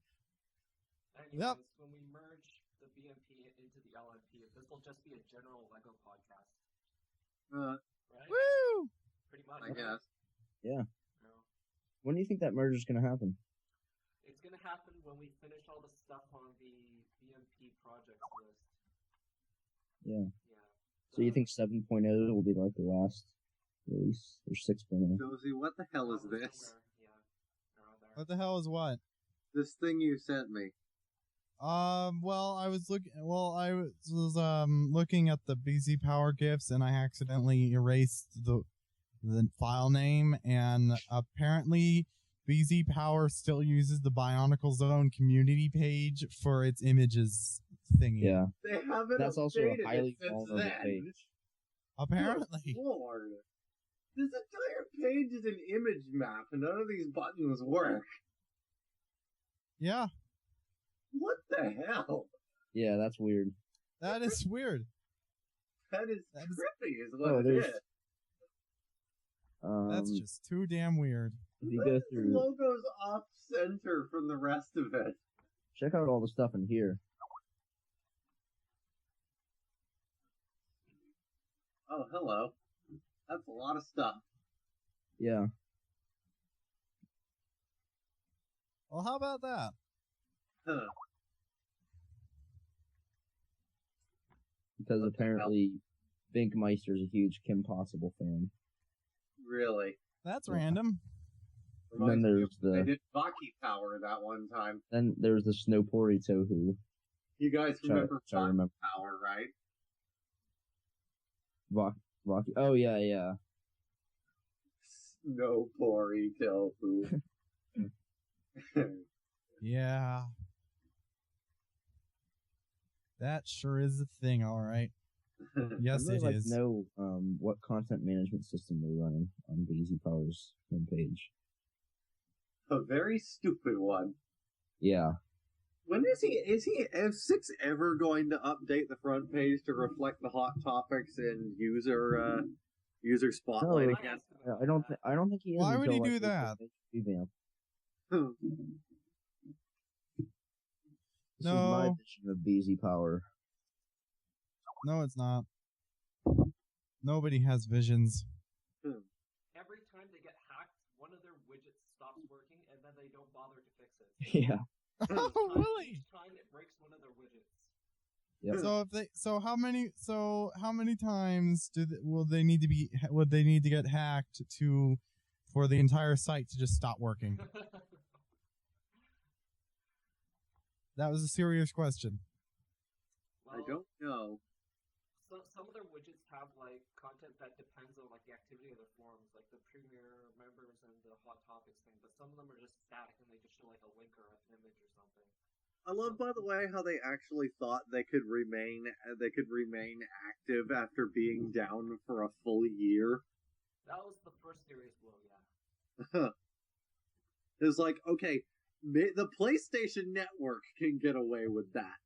Yep. when we merge the BMP into the LMP, this will just be a general LEGO podcast, right? Woo! Pretty much. I guess. Yeah. No. When do you think that merger is going to happen? It's gonna happen when we finish all the stuff on the BMP projects list. Yeah. Yeah. So you think 7.0 will be like the last release, or 6.0? Josie, what the hell is Probably this? somewhere, yeah, around there. What the hell is what? This thing you sent me. Well, I was looking at the BZ Power gifs, and I accidentally erased the file name, and apparently BZ Power still uses the Bionicle Zone community page for its images thingy. Yeah. They haven't That's also a updated highly it since vulnerable then. page. Apparently. Good Lord. This entire page is an image map, and none of these buttons work. Yeah, What the hell? Yeah, that's weird. that is weird. That is That is- trippy, is what Oh, it there's. is. That's just too damn weird. If you go This through, logo's off center from the rest of it. check out all the stuff in here. Oh, hello. That's a lot of stuff. Yeah. Well, how about that? Huh. Because What the hell? apparently Binkmeister's a huge Kim Possible fan. Really. That's Yeah. random. And then Reminds me there's of when the they did Vahkiti Power that one time. then there's the Snowpori Tohu. You guys remember Which I Vahkiti remember. Power, right? Vahkiti. Oh yeah, yeah. No Pori Tofu. Yeah. That sure is a thing, alright. Yes, I'd really it like is. to know what content management system they're running on BZ Power's homepage. A very stupid one. Yeah. When is F6 ever going to update the front page to reflect the hot topics and user spotlight No. again? I don't think he is. Why would until, he like, do that? Revamp. Hmm. This is my No. vision of BZ Power. No, it's not. Nobody has visions. Every time they get hacked, one of their widgets stops working, and then they don't bother to fix it. Yeah. Oh, really? Each time it breaks one of their widgets. Yep. So how many times would they need to get hacked for the entire site to just stop working? That was a serious question. I don't know. So some of their widgets have like content that depends on like the activity of their forums, like the premier members and the hot topics thing. But some of them are just static and they just show like a link or an image or something. I love, by the way, how they actually thought they could remain active after being down for a full year. That was the first serious blow, yeah. It's like, okay, the PlayStation Network can get away with that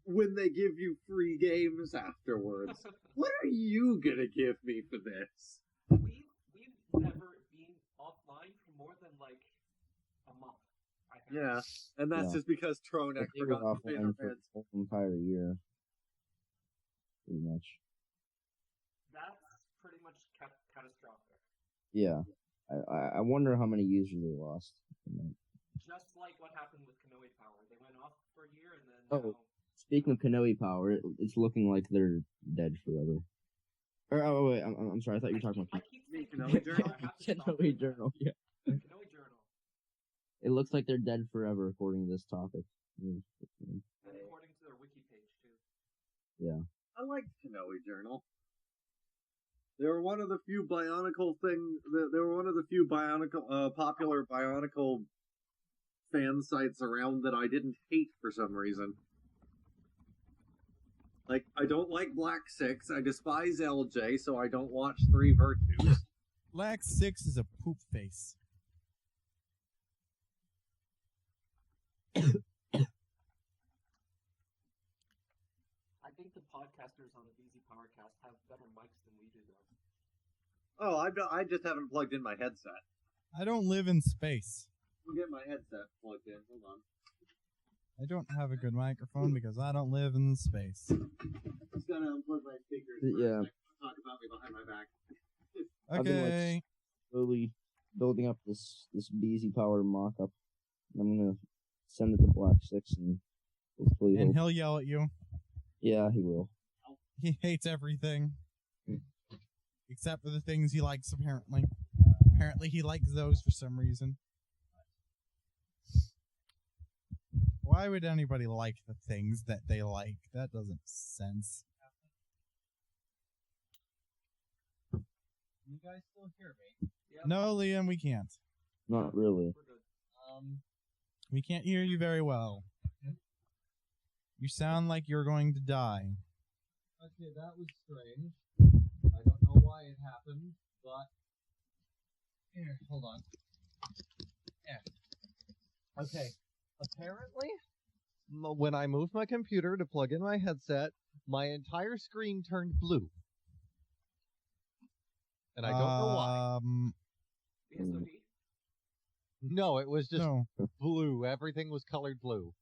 when they give you free games afterwards. What are you gonna give me for this? We've never been offline for more than like a month. I think. Yeah, and that's just because Tronek They were forgot to pay their offline for fans. the whole entire year. Pretty much. That's pretty much catastrophic. Yeah. I wonder how many users they lost. Just like what happened with Kanoe Power. They went off for a year and then Oh, speaking of Kanoe Power, it's looking like they're dead forever. Oh wait, I'm sorry. I thought you were talking about Kanoe Journal? Kanoe Journal. Yeah. Kanoe Journal. It looks like they're dead forever according to this topic. And according to their wiki page too. Yeah. I like Kanoe Journal. They were one of the few Bionicle popular Bionicle fan sites around that I didn't hate for some reason. Like, I don't like Black 6, I despise LJ, so I don't watch 3 Virtues. Black 6 is a poop face. I think the podcasters on the VZ Powercast have better mics than we do, though. Oh, I just haven't plugged in my headset. I don't live in space. I'll get my headset plugged in. Hold on. I don't have a good microphone because I don't live in space. Just gotta unplug my speakers. Yeah. Talk about me behind my back. I've been, Okay. slowly building up this BZ Power mock-up. I'm gonna send it to Black 6 and hopefully And he'll yell at you. Yeah, he will. He hates everything. Except for the things he likes, apparently. Apparently he likes those for some reason. Why would anybody like the things that they like? That doesn't make sense. You guys still hear me? Yep. No, Liam, we can't. Not really. We're good. We can't hear you very well. You sound like you're going to die. Okay, that was strange. I don't know why it happened, but... Here, hold on. Yeah. Okay. Apparently, when I moved my computer to plug in my headset, my entire screen turned blue. And I don't know why. BSOD? No, it was just No. blue. Everything was colored blue.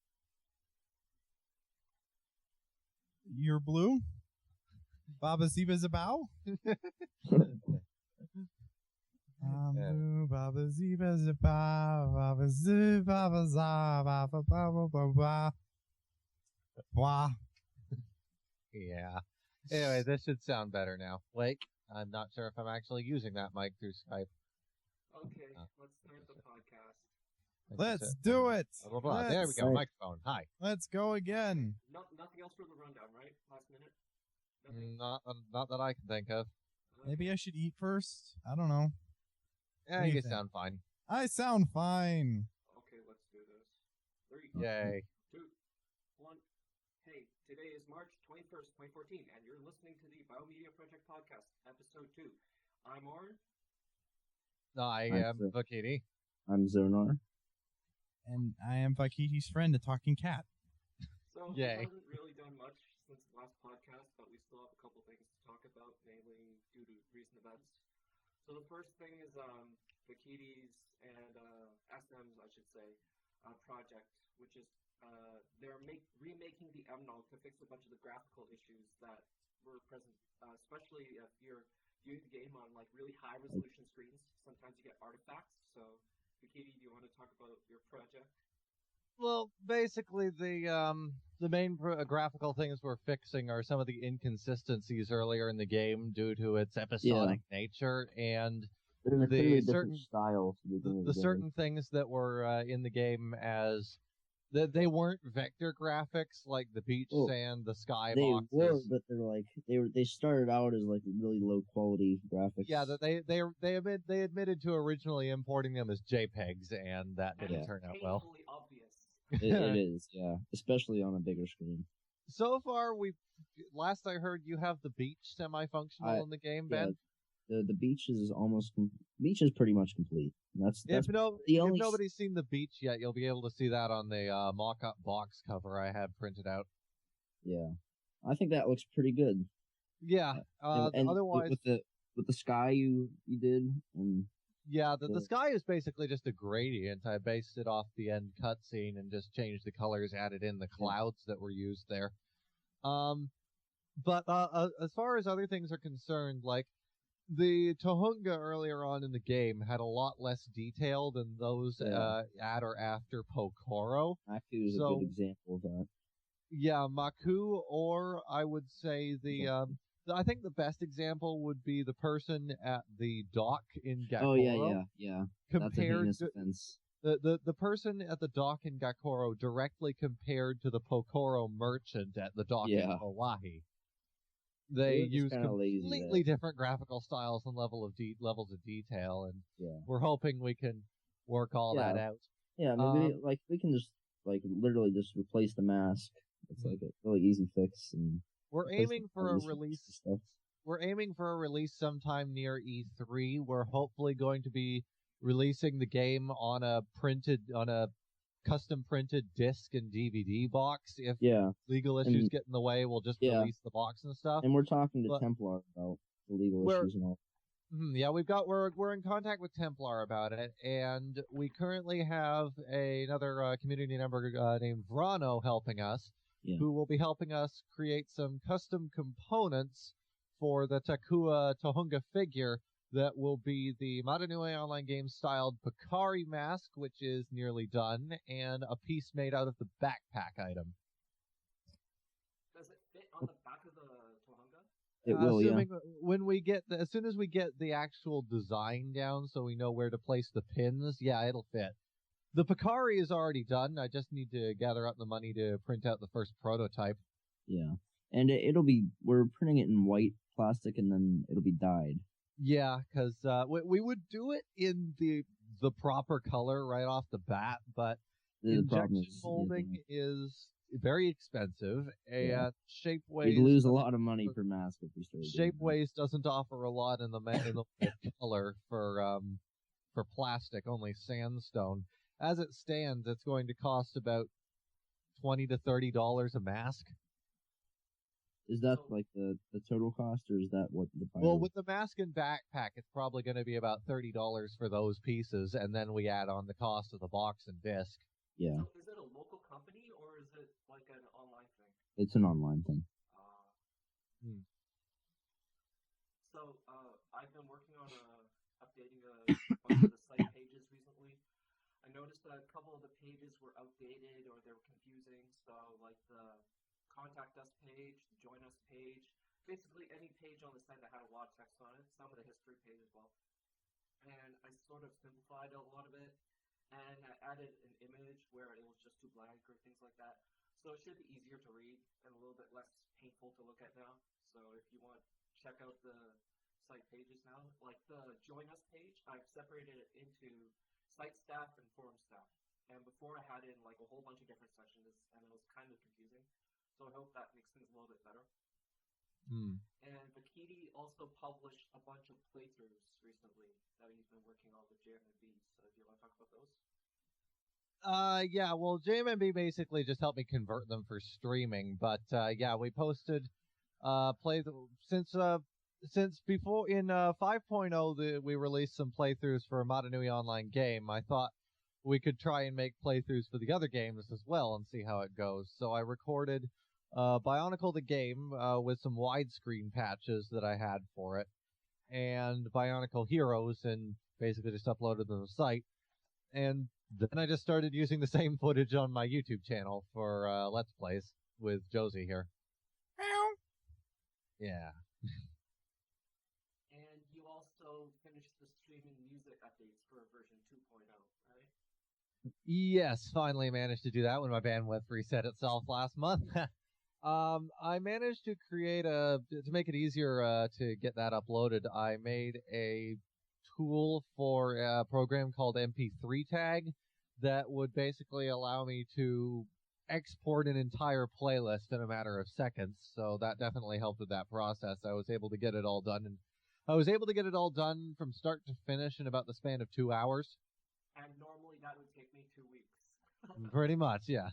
You're blue? Baba Ziba Zabao? Blue, Baba Ziba Zabao, Baba Ziba Baba Za, Baba Baba Baba. Wah. Yeah. Anyway, this should sound better now. Blake, I'm not sure if I'm actually using that mic through Skype. Okay, let's start the podcast. Let's do it. Blah, blah, blah. There we go. Right. Microphone. Hi. Let's go again. Nothing else for the rundown, right? Last minute? Nothing? Not that I can think of. Maybe I should eat first. I don't know. Yeah, you sound fine. I sound fine. Okay, let's do this. 3, Yay. 2, 1. Hey, today is March 21st, 2014, and you're listening to the BioMedia Project Podcast, Episode 2. I'm Auron. I I'm am Vahkiti. I'm ZONAR. And I am Vahkiti's friend, a talking cat. So, Yay. we haven't really done much since the last podcast, but we still have a couple things to talk about, mainly due to recent events. So the first thing is Vahkiti's and SM's, I should say, project, which is they're remaking the MNOLG to fix a bunch of the graphical issues that were present, especially if you're viewing the game on like really high resolution screens. Sometimes you get artifacts. So, Vahkiti, do you want to talk about your project? Well, basically, the main graphical things we're fixing are some of the inconsistencies earlier in the game due to its episodic nature, and But in a clearly different certain style. To begin the with. certain things that were in the game as that they weren't vector graphics like the beach sand, the sky They boxes. were, but they started out as like really low quality graphics. Yeah, that they admitted to originally importing them as JPEGs, and that didn't turn out well. Painfully obvious. It is, yeah, especially on a bigger screen. So far, last I heard, you have the beach semi-functional in the game, Ben. The beach is beach is pretty much complete. That's If the only. if nobody's seen the beach yet, you'll be able to see that on the mock-up box cover I had printed out. Yeah, I think that looks pretty good. Yeah. And Otherwise, with the sky you did, and yeah, the sky is basically just a gradient. I based it off the end cutscene and just changed the colors, added in the clouds that were used there. But as far as other things are concerned, like the Tohunga earlier on in the game had a lot less detail than those at or after Pokoro. Maku is a good example of that. Yeah, Maku, or I would say I think the best example would be the person at the dock in Gakoro. Oh yeah. That's a heinous offense. The person at the dock in Gakoro directly compared to the Pokoro merchant at the dock in Hawaii. They use completely different graphical styles and levels of detail, and we're hoping we can work all that out. Yeah, maybe we can just literally just replace the mask. It's like a really easy fix, and we're aiming for a release. We're aiming for a release sometime near E3. We're hopefully going to be releasing the game on a custom printed disc and DVD box. If legal issues get in the way, we'll just release the box and stuff. And we're talking to Templar about the legal issues and all. Yeah, we're in contact with Templar about it, and we currently have another community member named Vrano helping us, who will be helping us create some custom components for the Takua Tohunga figure that will be the Mata Nui online game styled Pakari mask, which is nearly done, and a piece made out of the backpack item. Does it fit on the back of the Tohunga? It will, as soon as we get the actual design down so we know where to place the pins, it'll fit. The Pakari is already done. I just need to gather up the money to print out the first prototype. Yeah. And we're printing it in white plastic, and then it'll be dyed. Yeah, because we would do it in the proper color right off the bat, but injection molding is very expensive, and Shapeways... You'd lose a lot of money per mask if we started. Shapeways doesn't offer a lot in the color for plastic, only sandstone. As it stands, it's going to cost about $20 to $30 a mask. Is that like the total cost, or is that what the price? Well, with the mask and backpack, it's probably going to be about $30 for those pieces, and then we add on the cost of the box and disc. Yeah. So is it a local company, or is it like an online thing? It's an online thing. So I've been working on updating a bunch of the site pages recently. I noticed that a couple of the pages were outdated or they were confusing. So like the contact us page, the join us page, basically any page on the site that had a lot of text on it, some of the history page as well. And I sort of simplified a lot of it, and I added an image where it was just too blank or things like that. So it should be easier to read and a little bit less painful to look at now. So if you want, check out the site pages now. Like the join us page, I've separated it into site staff and forum staff. And before I had in like a whole bunch of different sections, and it was kind of confusing. So I hope that makes things a little bit better. And Vahkiti also published a bunch of playthroughs recently that he's been working on with JMB. So do you want to talk about those? Yeah, well, JMB basically just helped me convert them for streaming. But we posted since before in 5.0 we released some playthroughs for Mata Nui online game. I thought we could try and make playthroughs for the other games as well and see how it goes. So I recorded Bionicle the game with some widescreen patches that I had for it, and Bionicle Heroes, and basically just uploaded them to the site. And then I just started using the same footage on my YouTube channel for Let's Plays with Josie here. Yeah. And you also finished the streaming music updates for version 2.0, right? Yes, finally managed to do that when my bandwidth reset itself last month. I managed to create to make it easier to get that uploaded, I made a tool for a program called MP3 Tag that would basically allow me to export an entire playlist in a matter of seconds. So that definitely helped with that process. I was able to get it all done in I was able to get it all done from start to finish in about the span of 2 hours. And normally that would take me 2 weeks. Pretty much, yeah.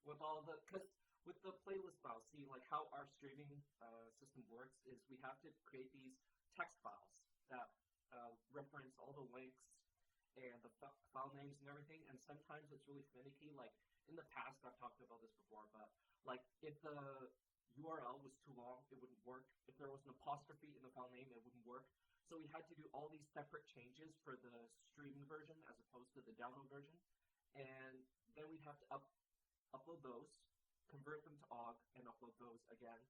With all the, because with the playlist files, see, like how our streaming system works is we have to create these text files that reference all the links and the file names and everything, and sometimes it's really finicky. Like, in the past, I've talked about this before, but, like, if the URL was too long, it wouldn't work. If there was an apostrophe in the file name, it wouldn't work. So we had to do all these separate changes for the streaming version as opposed to the download version. And then we'd have to upload those, convert them to OGG, and upload those again.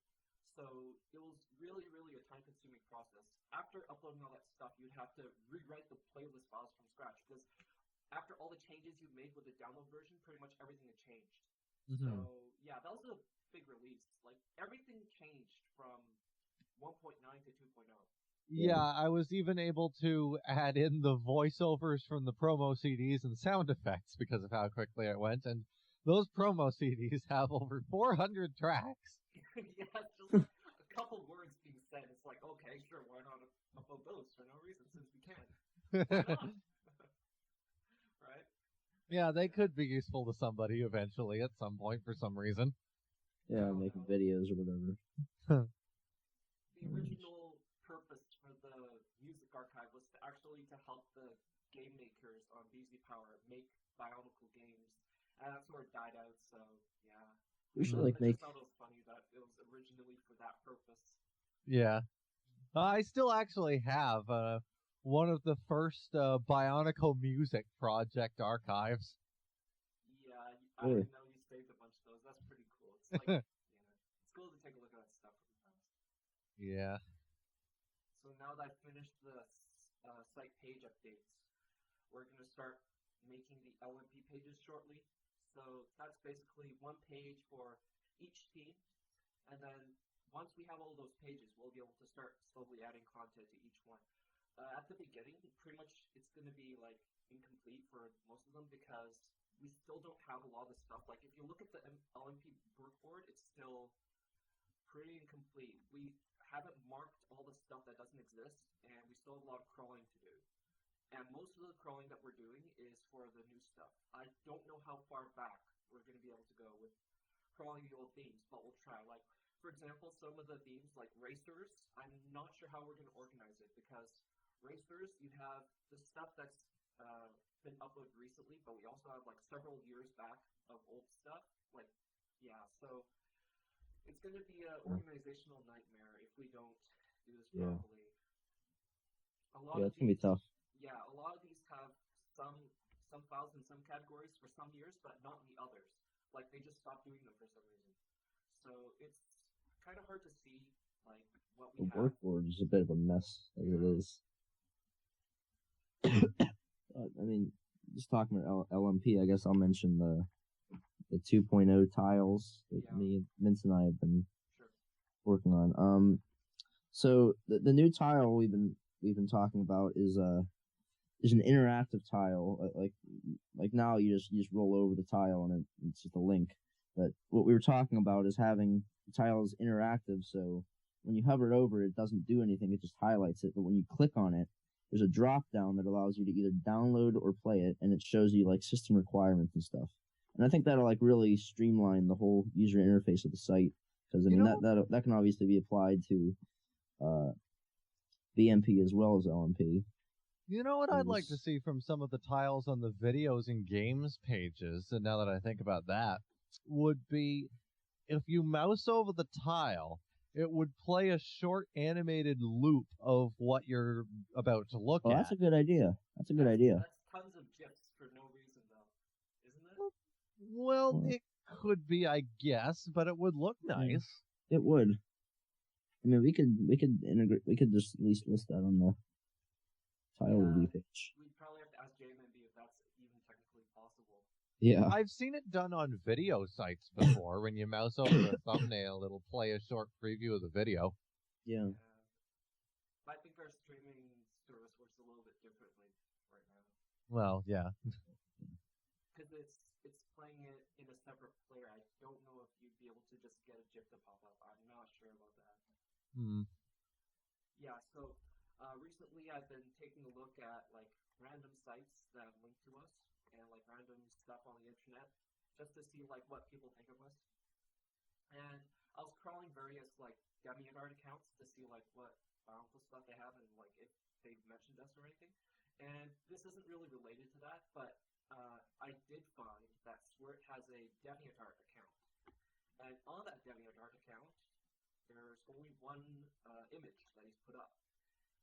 So it was really, really a time-consuming process. After uploading all that stuff, you'd have to rewrite the playlist files from scratch, because after all the changes you made with the download version, pretty much everything had changed. Mm-hmm. So yeah, that was a big release. Like, everything changed from 1.9 to 2.0. Yeah, I was even able to add in the voiceovers from the promo CDs and sound effects because of how quickly it went, and those promo CDs have over 400 tracks. Yeah, just like a couple words being said. It's like, okay, sure, why not upload those for no reason since we can? Why not? Right? Yeah, they could be useful to somebody eventually at some point for some reason. Yeah, making videos or whatever. The original purpose for the music archive was to actually to help the game makers on BZ Power make Bionicle games, and that's where it died out. So yeah, We should I make. just thought it was funny that it was originally for that purpose. Yeah. I still actually have one of the first Bionicle music project archives. Yeah, I know you saved a bunch of those. That's pretty cool. It's like, it's cool to take a look at that stuff sometimes. Yeah. So now that I've finished the site page updates, we're going to start making the LMP pages shortly. So that's basically one page for each team, and then once we have all those pages, we'll be able to start slowly adding content to each one. At the beginning, pretty much it's going to be like incomplete for most of them because we still don't have a lot of stuff. Like, if you look at the LMP board, it's still pretty incomplete. We haven't marked all the stuff that doesn't exist, and we still have a lot of crawling to do. And most of the crawling that we're doing is for the new stuff. I don't know how far back we're going to be able to go with crawling the old themes, but we'll try. Like, for example, some of the themes, like racers, I'm not sure how we're going to organize it, because racers, you have the stuff that's been uploaded recently, but we also have like several years back of old stuff. Like, yeah, so it's going to be an organizational nightmare if we don't do this properly. It's going to be tough. Yeah, a lot of these have some files in some categories for some years, but not in the others. Like, they just stopped doing them for some reason. So it's kind of hard to see, like, what we have. The workboard is a bit of a mess as it is. I mean, just talking about LMP, I guess I'll mention the 2.0 tiles that me, Vince, and I have been working on. So the new tile we've been talking about is an interactive tile. Like now you just roll over the tile and it's just a link. But what we were talking about is having the tiles interactive, so when you hover over it doesn't do anything, it just highlights it. But when you click on it, there's a drop down that allows you to either download or play it, and it shows you like system requirements and stuff. And I think that'll like really streamline the whole user interface of the site, because I mean that can obviously be applied to BMP as well as LMP. You know what I'd like to see from some of the tiles on the videos and games pages, and now that I think about that, would be if you mouse over the tile, it would play a short animated loop of what you're about to look at. That's a good idea. That's a good idea. That's tons of GIFs for no reason, though, isn't it? Well, it could be, I guess, but it would look nice. It would. I mean, we could integrate. We could just at least list that on the tile review page. We'd probably have to ask JMNB if that's even technically possible. Yeah. I've seen it done on video sites before. When you mouse over the thumbnail, it'll play a short preview of the video. Yeah. I think our streaming service works a little bit differently right now. Well, yeah. Because it's playing it in a separate player. I don't know if you'd be able to just get a GIF to pop up. I'm not sure about that. Yeah, so recently I've been taking a look at like random sites that link to us and like random stuff on the internet just to see like what people think of us. And I was crawling various like DeviantArt accounts to see like what Bionicle stuff they have and like if they've mentioned us or anything. And this isn't really related to that, but I did find that Swert has a DeviantArt account. And on that DeviantArt account, there's only one image that he's put up.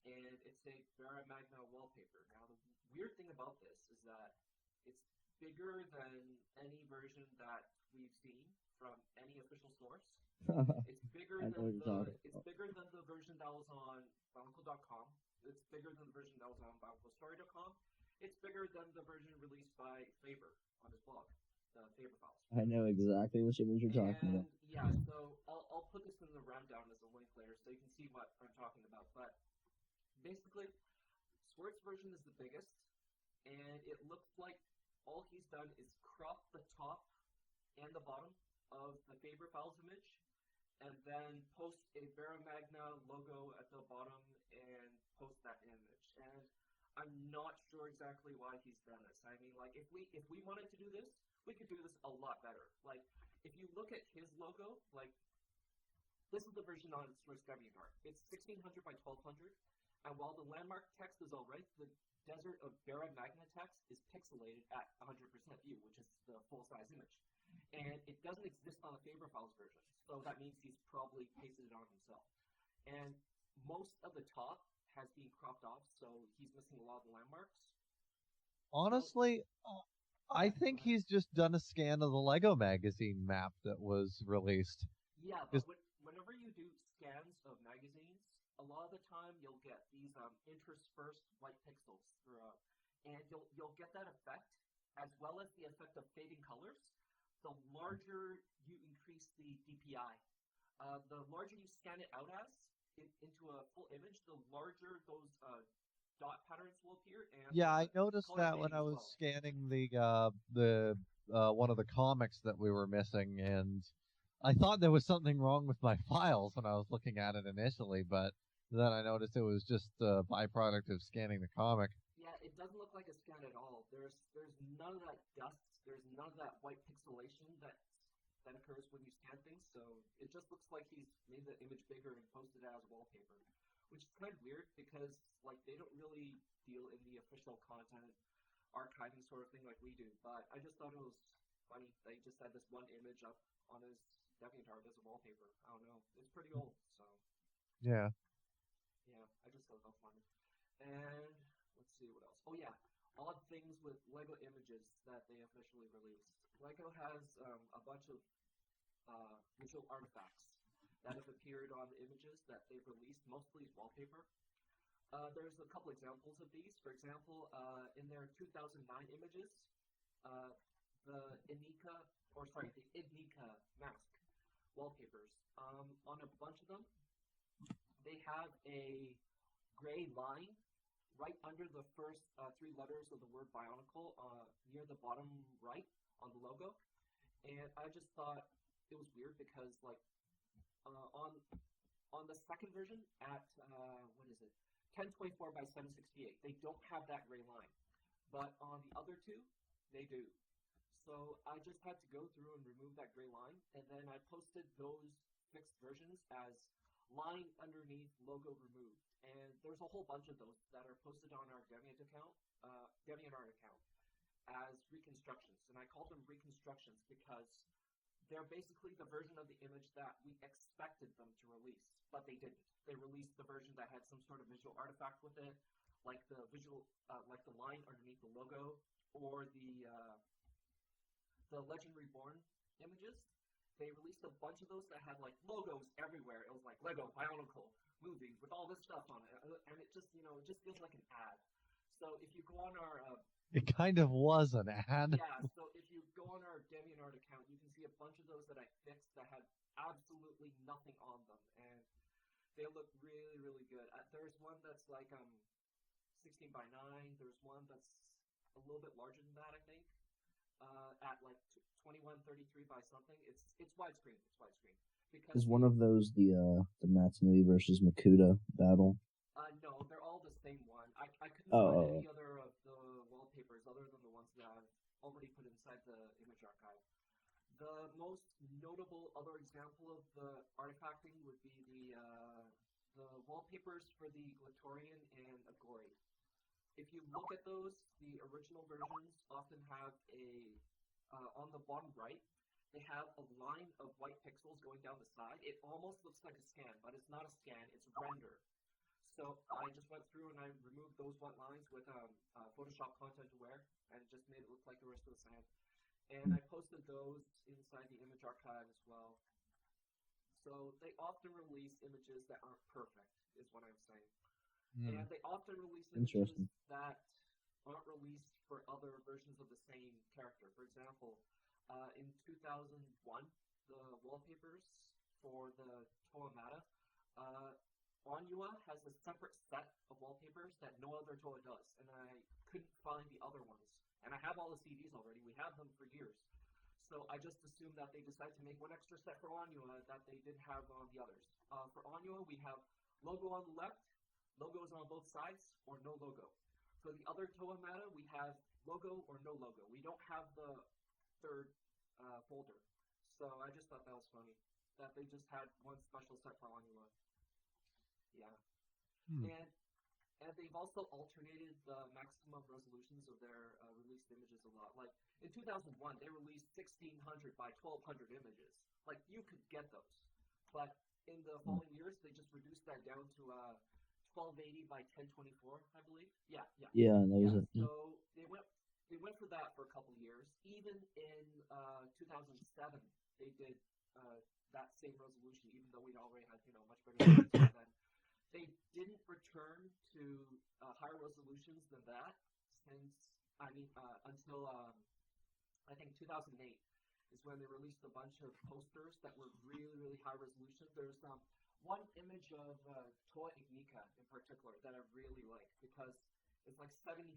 And it's a Bara Magna wallpaper. Now, the weird thing about this is that it's bigger than any version that we've seen from any official source. It's bigger I know what than you're talking it's about. bigger than the version that was on Bionicle.com. It's bigger than the version that was on BioMedia.com. It's bigger than the version released by Faber on his blog, the Faber files. I know exactly what image you're talking about. And yeah, so I'll put this in the rundown as a link later so you can see what I'm talking about. But basically, Swert's version is the biggest, and it looks like all he's done is crop the top and the bottom of the Faber files image, and then post a Bara Magna logo at the bottom and post that image. And I'm not sure exactly why he's done this. I mean, like if we wanted to do this, we could do this a lot better. Like if you look at his logo, like this is the version on Swert's DeviantArt. It's 1600 by 1200. And while the landmark text is alright, the Desert of Bara Magna text is pixelated at 100% view, which is the full-size image. And it doesn't exist on the Faber files version, so that means he's probably pasted it on himself. And most of the top has been cropped off, so he's missing a lot of the landmarks. Honestly, I think he's just done a scan of the Lego magazine map that was released. Yeah, but whenever you do scans of magazines, a lot of the time you'll get these interspersed white pixels throughout, and you'll get that effect as well as the effect of fading colors. The larger you increase the DPI, the larger you scan it out as into a full image, the larger those dot patterns will appear. And yeah, I noticed that when I was scanning the one of the comics that we were missing, and I thought there was something wrong with my files when I was looking at it initially, but then I noticed it was just a byproduct of scanning the comic. Yeah, it doesn't look like a scan at all. There's none of that dust. There's none of that white pixelation that occurs when you scan things. So it just looks like he's made the image bigger and posted it as wallpaper, which is kind of weird because like they don't really deal in the official content archiving sort of thing like we do. But I just thought it was funny. They just had this one image up on his DeviantArt as a wallpaper. I don't know. It's pretty old, so yeah. Yeah, I just thought that was funny. And let's see what else. Oh yeah, odd things with Lego images that they officially released. Lego has a bunch of visual artifacts that have appeared on the images that they've released, mostly as wallpaper. There's a couple examples of these. For example, in their 2009 images, the Ignika mask wallpapers. On a bunch of them, they have a gray line right under the first three letters of the word Bionicle near the bottom right on the logo. And I just thought it was weird because like on the second version at 1024 by 768, they don't have that gray line. But on the other two, they do. So I just had to go through and remove that gray line, and then I posted those fixed versions as line underneath logo removed. And there's a whole bunch of those that are posted on our DeviantArt account as reconstructions. And I called them reconstructions because they're basically the version of the image that we expected them to release, but they didn't. They released the version that had some sort of visual artifact with it, like the like the line underneath the logo, or the Legend Reborn images. They released a bunch of those that had like logos everywhere. It was like Lego Bionicle movie with all this stuff on it, and it just it just feels like an ad. So if you go on our it kind of was an ad. Yeah, so if you go on our DeviantArt account, you can see a bunch of those that I fixed that had absolutely nothing on them, and they look really, really good. There's one that's like 16 by 9. There's one that's a little bit larger than that, I think, at like 2133 by something. It's widescreen. It's widescreen. Because Is one of those the Mata Nui versus Makuta battle? No, they're all the same one. I couldn't Oh, find oh, any other of the wallpapers other than the ones that I've already put inside the image archive. The most notable other example of the artifacting would be the wallpapers for the Glatorian and Agori. If you look at those, the original versions often have on the bottom right, they have a line of white pixels going down the side. It almost looks like a scan, but it's not a scan, it's render. So I just went through and I removed those white lines with Photoshop Content Aware and just made it look like the rest of the sand. And I posted those inside the image archive as well. So they often release images that aren't perfect, is what I'm saying. And they often release images that aren't released for other versions of the same character. For example, in 2001, the wallpapers for the Toa Mata, Onua has a separate set of wallpapers that no other Toa does, and I couldn't find the other ones. And I have all the CDs already. We have them for years. So I just assumed that they decided to make one extra set for Onua that they didn't have on the others. For Onua, we have logo on the left, logos on both sides, or no logo. For the other Toa Mata, we have logo or no logo. We don't have the third folder. So I just thought that was funny, that they just had one special set for Onua. Yeah. And they've also alternated the maximum resolutions of their released images a lot. Like, in 2001, they released 1600 by 1200 images. Like, you could get those. But in the following years, they just reduced that down to 1280 by 1024, I believe. Yeah. Yeah, that was it. So they went for that for a couple years. Even in 2007, they did that same resolution, even though we'd already had, much better images by then. They didn't return to higher resolutions than that until I think 2008 is when they released a bunch of posters that were really, really high resolution. There's one image of Toa Ignika in particular that I really like because it's like 1700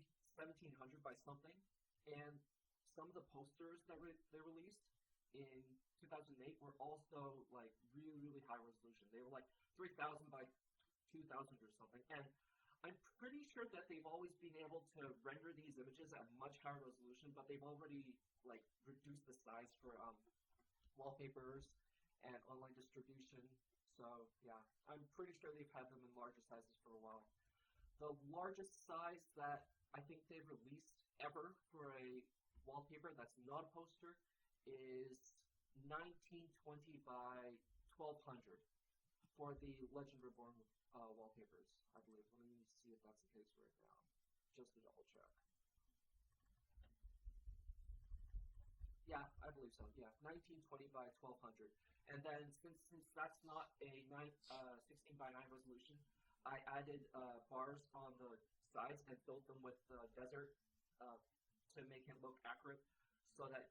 by something, and some of the posters that they released in 2008 were also like really, really high resolution. They were like 3000 by 2000 or something, and I'm pretty sure that they've always been able to render these images at much higher resolution, but they've already like reduced the size for wallpapers and online distribution. So yeah, I'm pretty sure they've had them in larger sizes for a while. The largest size that I think they've released ever for a wallpaper that's not a poster is 1920 by 1200 for the Legend Reborn wallpapers, I believe. Let me see if that's the case right now, just to double check. Yeah, I believe so. Yeah, 1920 by 1200. And then since that's not a 16 by 9 resolution, I added bars on the sides and filled them with desert to make it look accurate, so that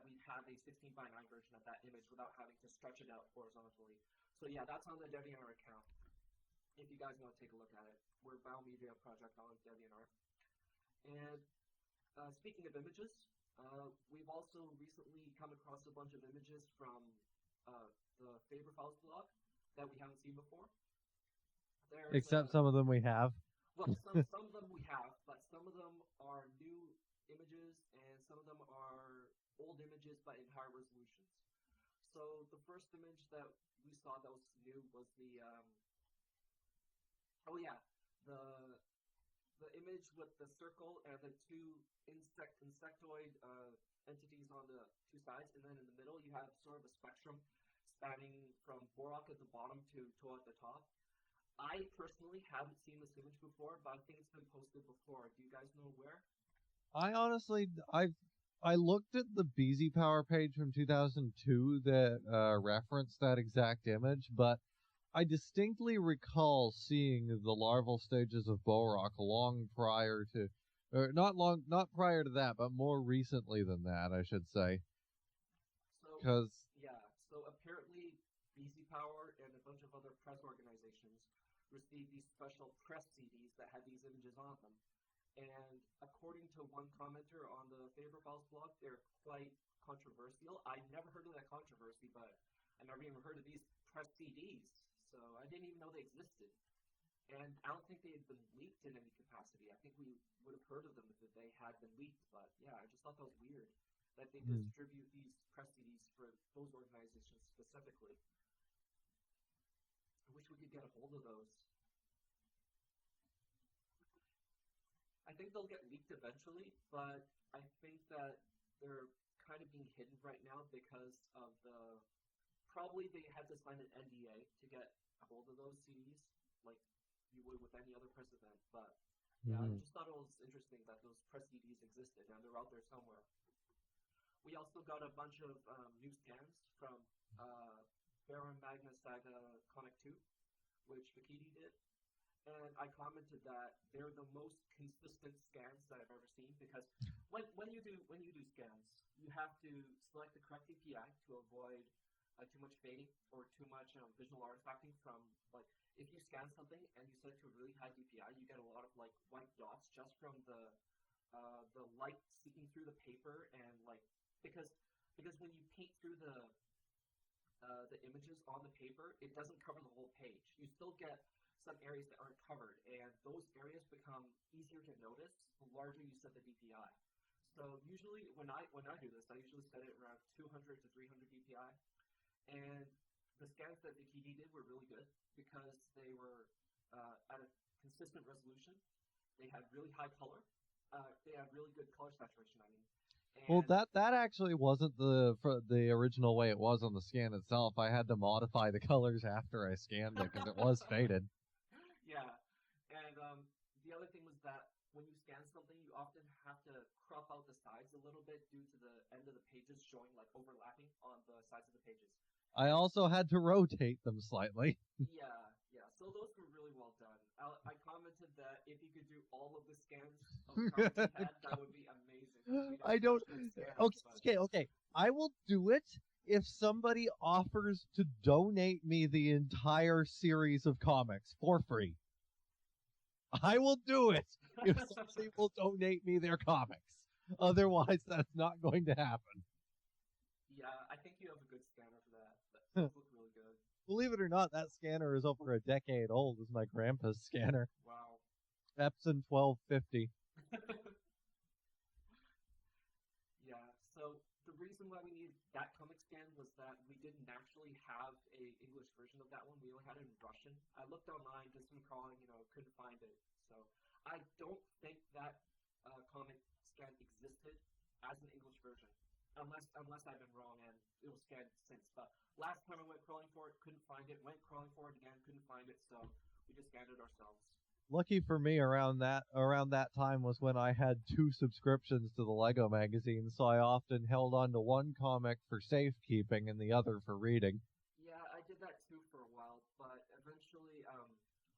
we have a 16 by 9 version of that image without having to stretch it out horizontally. So yeah, that's on the DeviantArt account. If you guys want to take a look at it, we're BioMedia project on DeviantArt. And speaking of images, we've also recently come across a bunch of images from the Faber Files blog that we haven't seen before. Except some of them we have. Well, some of them we have, but some of them are new images, and some of them are old images but in higher resolutions. So the first image that we saw that was new was the image with the circle and the two insectoid entities on the two sides, and then in the middle you have sort of a spectrum spanning from Borak at the bottom to Toa at the top. I personally haven't seen this image before, but I think it's been posted before. Do you guys know where? I honestly, I looked at the BZ Power page from 2002 that referenced that exact image, but I distinctly recall seeing the larval stages of Borak long prior to, or not prior to that, but more recently than that, I should say. So apparently BZ Power and a bunch of other press organizations received these special press CDs that had these images on them. And according to one commenter on the Faber Files blog, they're quite controversial. I never heard of that controversy, but I never even heard of these press CDs, so I didn't even know they existed. And I don't think they had been leaked in any capacity. I think we would have heard of them if they had been leaked, but yeah, I just thought that was weird that they distribute these press CDs for those organizations specifically. I wish we could get a hold of those. I think they'll get leaked eventually, but I think that they're kind of being hidden right now because of the... Probably they had to sign an NDA to get a hold of those CDs, like you would with any other press event. But yeah, I just thought it was interesting that those press CDs existed and they're out there somewhere. We also got a bunch of new scans from Bara Magna Saga Comic 2, which Vahkiti did. And I commented that they're the most consistent scans that I've ever seen because when you do scans, you have to select the correct DPI to avoid too much fading or too much visual artifacting from, like, if you scan something and you set it to a really high DPI, you get a lot of like white dots just from the light seeping through the paper, and like because when you paint through the images on the paper, it doesn't cover the whole page. You still get some areas that aren't covered, and those areas become easier to notice the larger you set the DPI. So usually when I do this, I usually set it around 200 to 300 DPI, and the scans that Vahkiti did were really good because they were at a consistent resolution. They had really high color. They had really good color saturation, I mean. Well, that actually wasn't the original way it was on the scan itself. I had to modify the colors after I scanned it because it was faded. Yeah, and the other thing was that when you scan something, you often have to crop out the sides a little bit due to the end of the pages showing like overlapping on the sides of the pages. I also had to rotate them slightly. Yeah. So those were really well done. I commented that if you could do all of the scans of comics you had, that would be amazing. I don't... Okay. I will do it if somebody offers to donate me the entire series of comics for free. I will do it if somebody will donate me their comics. Otherwise, that's not going to happen. Yeah, I think you have a good scanner for that. Those look really good. Believe it or not, that scanner is over a decade old. It's my grandpa's scanner. Wow. Epson 1250. Yeah, so the reason why we needed that comic scan was that we didn't actually have a English version of that one. We only had it in Russian. I looked online, did some crawling, couldn't find it. So I don't think that comic scan existed as an English version. Unless I've been wrong and it was scanned since. But last time I went crawling for it, couldn't find it. Went crawling for it again, couldn't find it. So we just scanned it ourselves. Lucky for me, around that time was when I had 2 subscriptions to the Lego magazine, so I often held on to one comic for safekeeping and the other for reading. Yeah, I did that too for a while, but eventually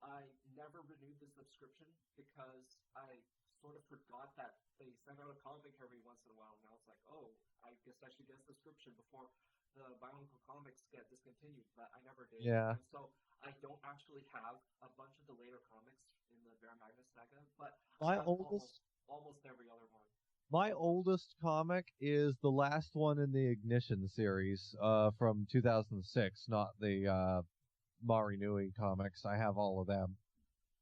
I never renewed the subscription because I sort of forgot that they send out a comic every once in a while, and I was like, oh, I guess I should get a subscription before the Bionicle comics get discontinued, but I never did. Yeah. And so I don't actually have a bunch of the later comics in the Bara Magna saga, but almost every other one. My oldest comic is the last one in the Ignition series from 2006, not the Mata Nui comics. I have all of them.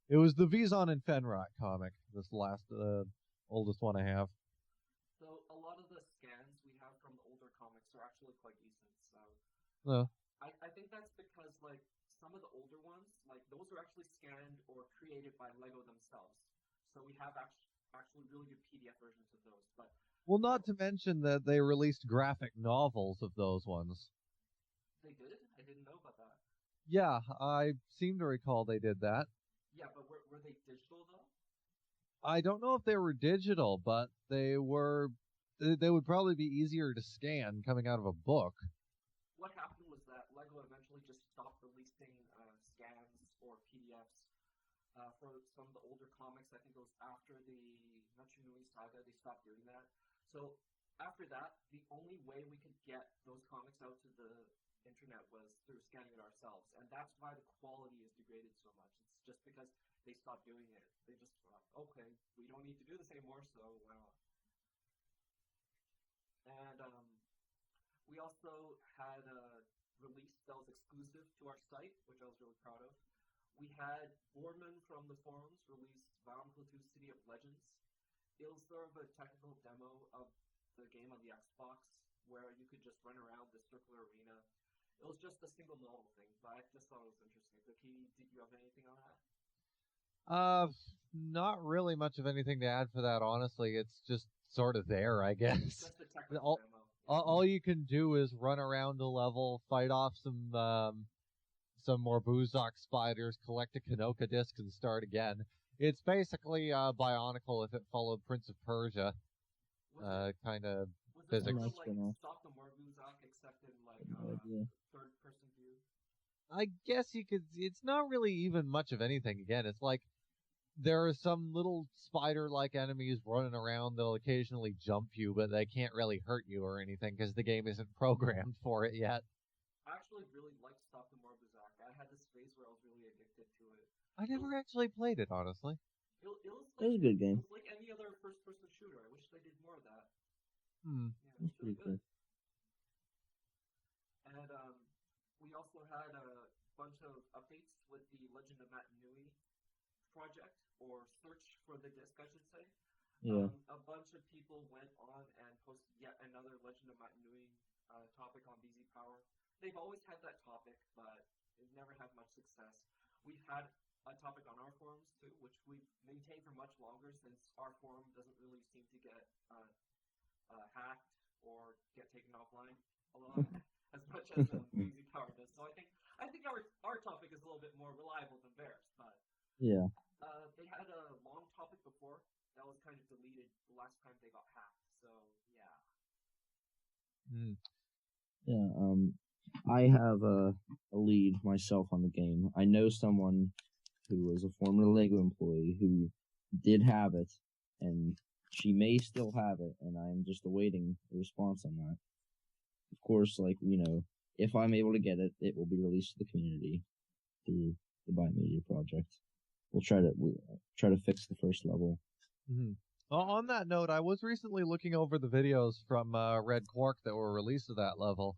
It was the Vizon and Fenrock comic, this last oldest one I have. So a lot of the scans we have from the older comics are actually quite decent. So I think that's because like some of the older ones, like those are actually scanned or created by Lego themselves. So we have actually really good PDF versions of those. But well, not to mention that they released graphic novels of those ones. They did? I didn't know about that. Yeah, I seem to recall they did that. Yeah, but were they digital though? I don't know if they were digital, but they were. They would probably be easier to scan coming out of a book. What happened was that Lego eventually just stopped releasing scans or PDFs for some of the older comics. I think it was after the Mata Nui saga, they stopped doing that. So after that, the only way we could get those comics out to the internet was through scanning it ourselves, and that's why the quality is degraded so much. It's just because they stopped doing it. They just were like, okay, we don't need to do this anymore, so why not? And we also had released that was exclusive to our site, which I was really proud of. We had Borman from the forums release Bionicle 2 City of Legends. It was sort of a technical demo of the game on the Xbox, where you could just run around the circular arena. It was just a single model thing, but I just thought it was interesting. Vahkiti, did you have anything on that? Not really much of anything to add for that, honestly. It's just sort of there, I guess. It's just a technical demo. All you can do is run around a level, fight off some more Buzok spiders, collect a Kanoka disc, and start again. It's basically Bionicle if it followed Prince of Persia, kind of physics. Was it like Stop the More Buzok, except in like third-person view? I guess you could. It's not really even much of anything. Again, it's like there are some little spider-like enemies running around. They'll occasionally jump you, but they can't really hurt you or anything because the game isn't programmed for it yet. I actually really liked Stop the More Buzok. I had this phase where I was really addicted to it. I never actually played it, honestly. It was a good game. It was like any other first-person shooter. I wish they did more of that. Yeah, it was really good. And we also had a bunch of updates with the Legend of Mata Nui project, or search for the disc, I should say. Yeah. A bunch of people went on and posted yet another Legend of Mata Nui topic on BZ Power. They've always had that topic, but they've never had much success. We've had a topic on our forums too, which we've maintained for much longer since our forum doesn't really seem to get hacked or get taken offline a lot as much as BZ Power does. So I think our topic is a little bit more reliable than theirs, but yeah. They had a long topic before that was kind of deleted the last time they got hacked. So yeah. Yeah. I have a lead myself on the game. I know someone who was a former Lego employee who did have it, and she may still have it, and I'm just awaiting a response on that. Of course, if I'm able to get it, it will be released to the community through the BioMedia project. We'll try to fix the first level. Mm-hmm. Well, on that note, I was recently looking over the videos from Red Quark that were released to that level,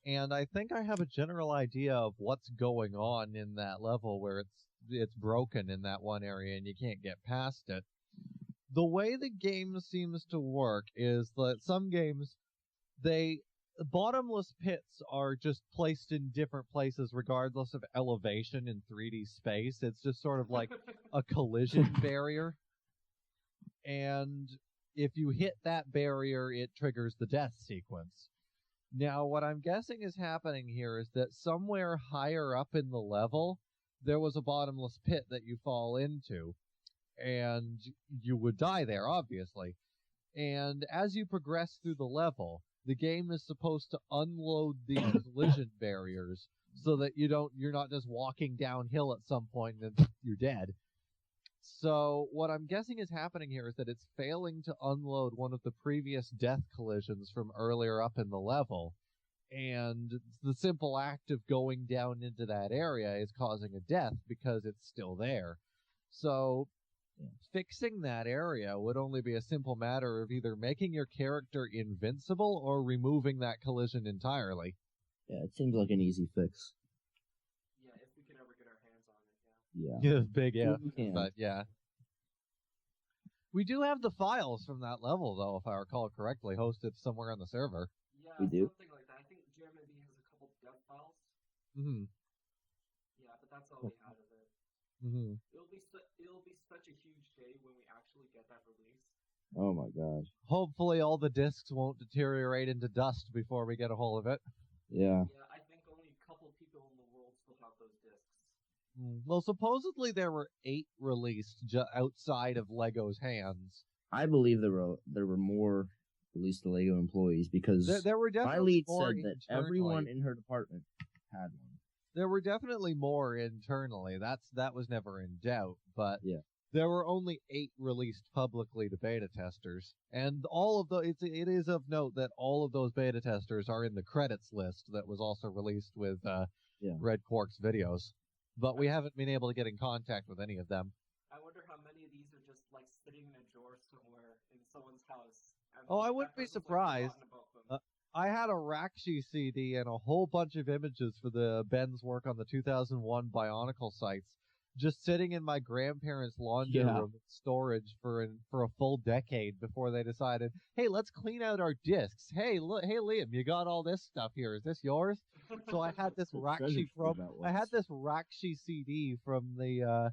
and I think I have a general idea of what's going on in that level where it's broken in that one area and you can't get past it. The way the game seems to work is that some games, bottomless pits are just placed in different places regardless of elevation in 3D space. It's just sort of like a collision barrier. And if you hit that barrier, it triggers the death sequence. Now, what I'm guessing is happening here is that somewhere higher up in the level, there was a bottomless pit that you fall into, and you would die there, obviously. And as you progress through the level, the game is supposed to unload these collision barriers so that you're not just walking downhill at some point and then you're dead. So what I'm guessing is happening here is that it's failing to unload one of the previous death collisions from earlier up in the level, and the simple act of going down into that area is causing a death because it's still there. So fixing that area would only be a simple matter of either making your character invincible or removing that collision entirely. Yeah, it seems like an easy fix. Yeah, if we could ever get our hands on it, Yeah. Big if, but yeah. We do have the files from that level, though, if I recall correctly, hosted somewhere on the server. Yeah, we do. Something like that. I think JMB has a couple dev files. Mm-hmm. Yeah, but that's all we had of it. Mm-hmm. It'll be such a huge day when we actually get that release. Oh my god. Hopefully all the discs won't deteriorate into dust before we get a hold of it. Yeah. Yeah, I think only a couple people in the world still have those discs. Well, supposedly there were 8 released outside of Lego's hands. I believe there were more released to Lego employees because there were definitely my lead more said that everyone in her department had one. There were definitely more internally. That was never in doubt, but yeah. There were only 8 released publicly to beta testers, and all of it is of note that all of those beta testers are in the credits list that was also released with Red Quark's videos. But we haven't been able to get in contact with any of them. I wonder how many of these are just like sitting in a drawer somewhere in someone's house. I wouldn't be surprised. I had a Rakshi CD and a whole bunch of images for the Ben's work on the 2001 Bionicle sites, just sitting in my grandparents' laundry room in storage for a full decade before they decided, hey, let's clean out our discs. Hey, look, hey Liam, you got all this stuff here. Is this yours? So I had this Rakshi CD from the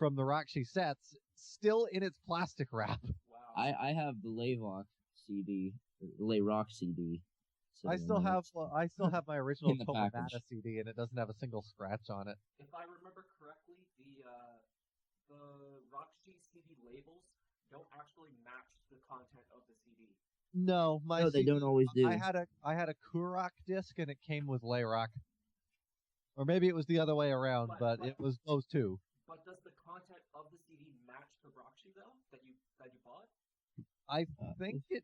Rakshi sets still in its plastic wrap. Wow. I have the Layrock CD. Layrock CD. I still have my original In the Mata package. CD, and it doesn't have a single scratch on it. If I remember correctly, the Rockshi CD labels don't actually match the content of the CD. No, my No, they CD, don't always do. I had a Kurak disc, and it came with Layrock. Or maybe it was the other way around, but it was those two. But does the content of the CD match the Rockshi though that you bought? I think the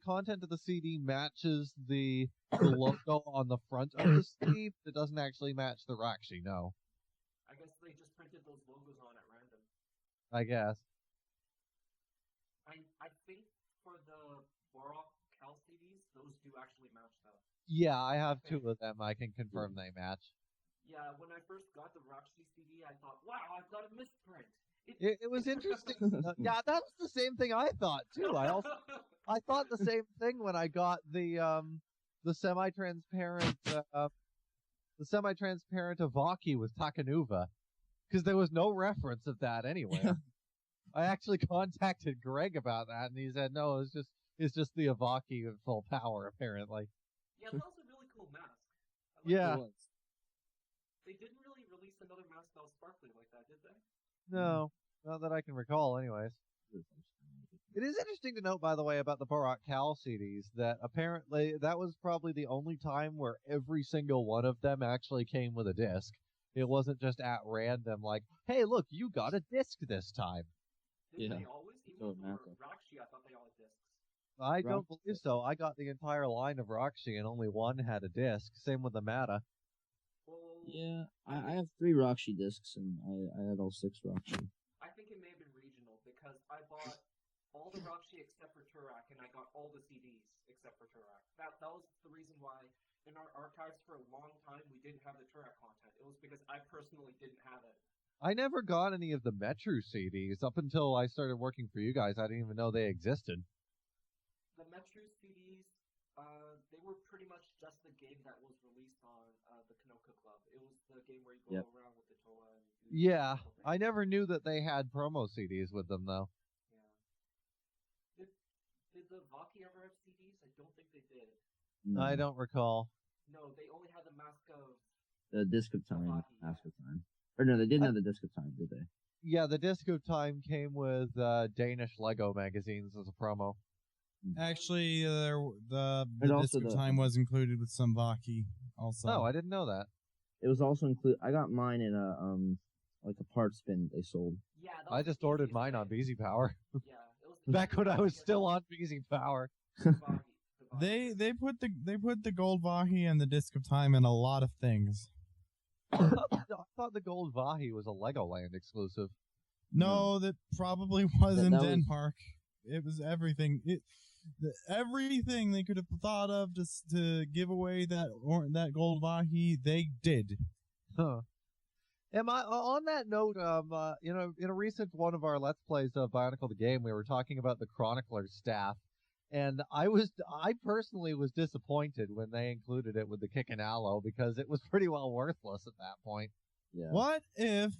content of the CD matches the logo on the front of the CD, but it doesn't actually match the Rakshi, no. I guess they just printed those logos on at random. I guess. I think for the Bara Cal CDs, those do actually match though. Yeah, I have two of them. I can confirm they match. Yeah, when I first got the Rockshi CD, I thought, wow, I've got a misprint. It was interesting. Yeah, that was the same thing I thought too. I thought the same thing when I got the semi-transparent Vahkiti with Takanuva, because there was no reference of that anywhere. I actually contacted Greg about that, and he said no, it's just the Vahkiti with full power apparently. Yeah, that was a really cool mask. Yeah. They didn't really release another mask that was sparkly like that, did they? No, not that I can recall, anyways. It is interesting to note, by the way, about the Bara Cal CDs, that apparently that was probably the only time where every single one of them actually came with a disc. It wasn't just at random, like, hey, look, you got a disc this time. Did they always? Even for Rockshi, I thought they all had discs. I don't believe so. I got the entire line of Rockshi, and only one had a disc. Same with the Mata. Well, yeah, I have 3 Rockshi discs, and I had all 6 Rockshi. I think it may have been regional, because I bought all the Rockshi except for Turak, and I got all the CDs except for Turak. That was the reason why in our archives for a long time we didn't have the Turak content. It was because I personally didn't have it. I never got any of the Metru CDs. Up until I started working for you guys, I didn't even know they existed. The Metru CDs, they were pretty much just the game that was released on the Kanoka Club. It was the game where you go around with the Toa. And yeah, I never knew that they had promo CDs with them, though. Yeah. Did the Vahkiti ever have CDs? I don't think they did. No. I don't recall. No, they only had the Mask of... The Disc of Time, Vahkiti, Mask of Time. Or no, they didn't have the Disc of Time, did they? Yeah, the Disc of Time came with Danish Lego magazines as a promo. Actually, the Disc of Time was included with some Vahkiti also. Oh, I didn't know that. It was also included. I got mine in a like a parts bin they sold. Yeah, I just ordered mine on BZ Power. Yeah, it was back when I was still on BZ Power. They put the gold Vahkiti and the Disc of Time in a lot of things. I thought the gold Vahkiti was a Legoland exclusive. No, that probably was in Denmark. It was everything. Everything they could have thought of just to give away that gold Vahkiti, they did. Huh. On that note, in a recent one of our Let's Plays of Bionicle the Game, we were talking about the Chronicler staff, and I personally was disappointed when they included it with the Kick and Aloe, because it was pretty well worthless at that point. Yeah. What if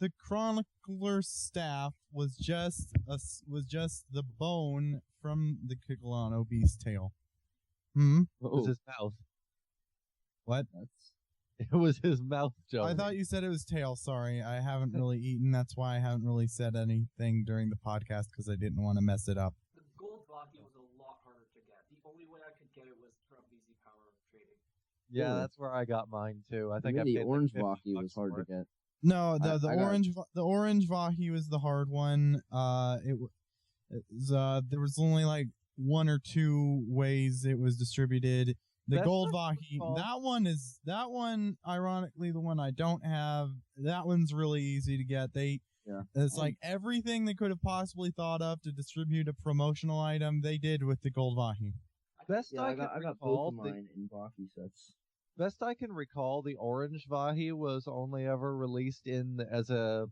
the Chronicler staff was just the bone from the Kickalano beast tail? It was his mouth. What? It was his mouth, Joe. I thought you said it was tail. Sorry, I haven't really eaten. That's why I haven't really said anything during the podcast, because I didn't want to mess it up. The gold Vahkiti was a lot harder to get. The only way I could get it was from BZ Power trading. Yeah, that's where I got mine too. I think the orange Vahkiti was hard to get. No, the orange Vahkiti was the hard one. There was only like 1 or 2 ways it was distributed. The gold Vahkiti, that one, ironically, the one I don't have, that one's really easy to get. It's like everything they could have possibly thought of to distribute a promotional item, they did with the gold Vahkiti. Best Yeah, I I can got both of recall, mine in Baki sets. best I can recall, the orange Vahi was only ever released in as a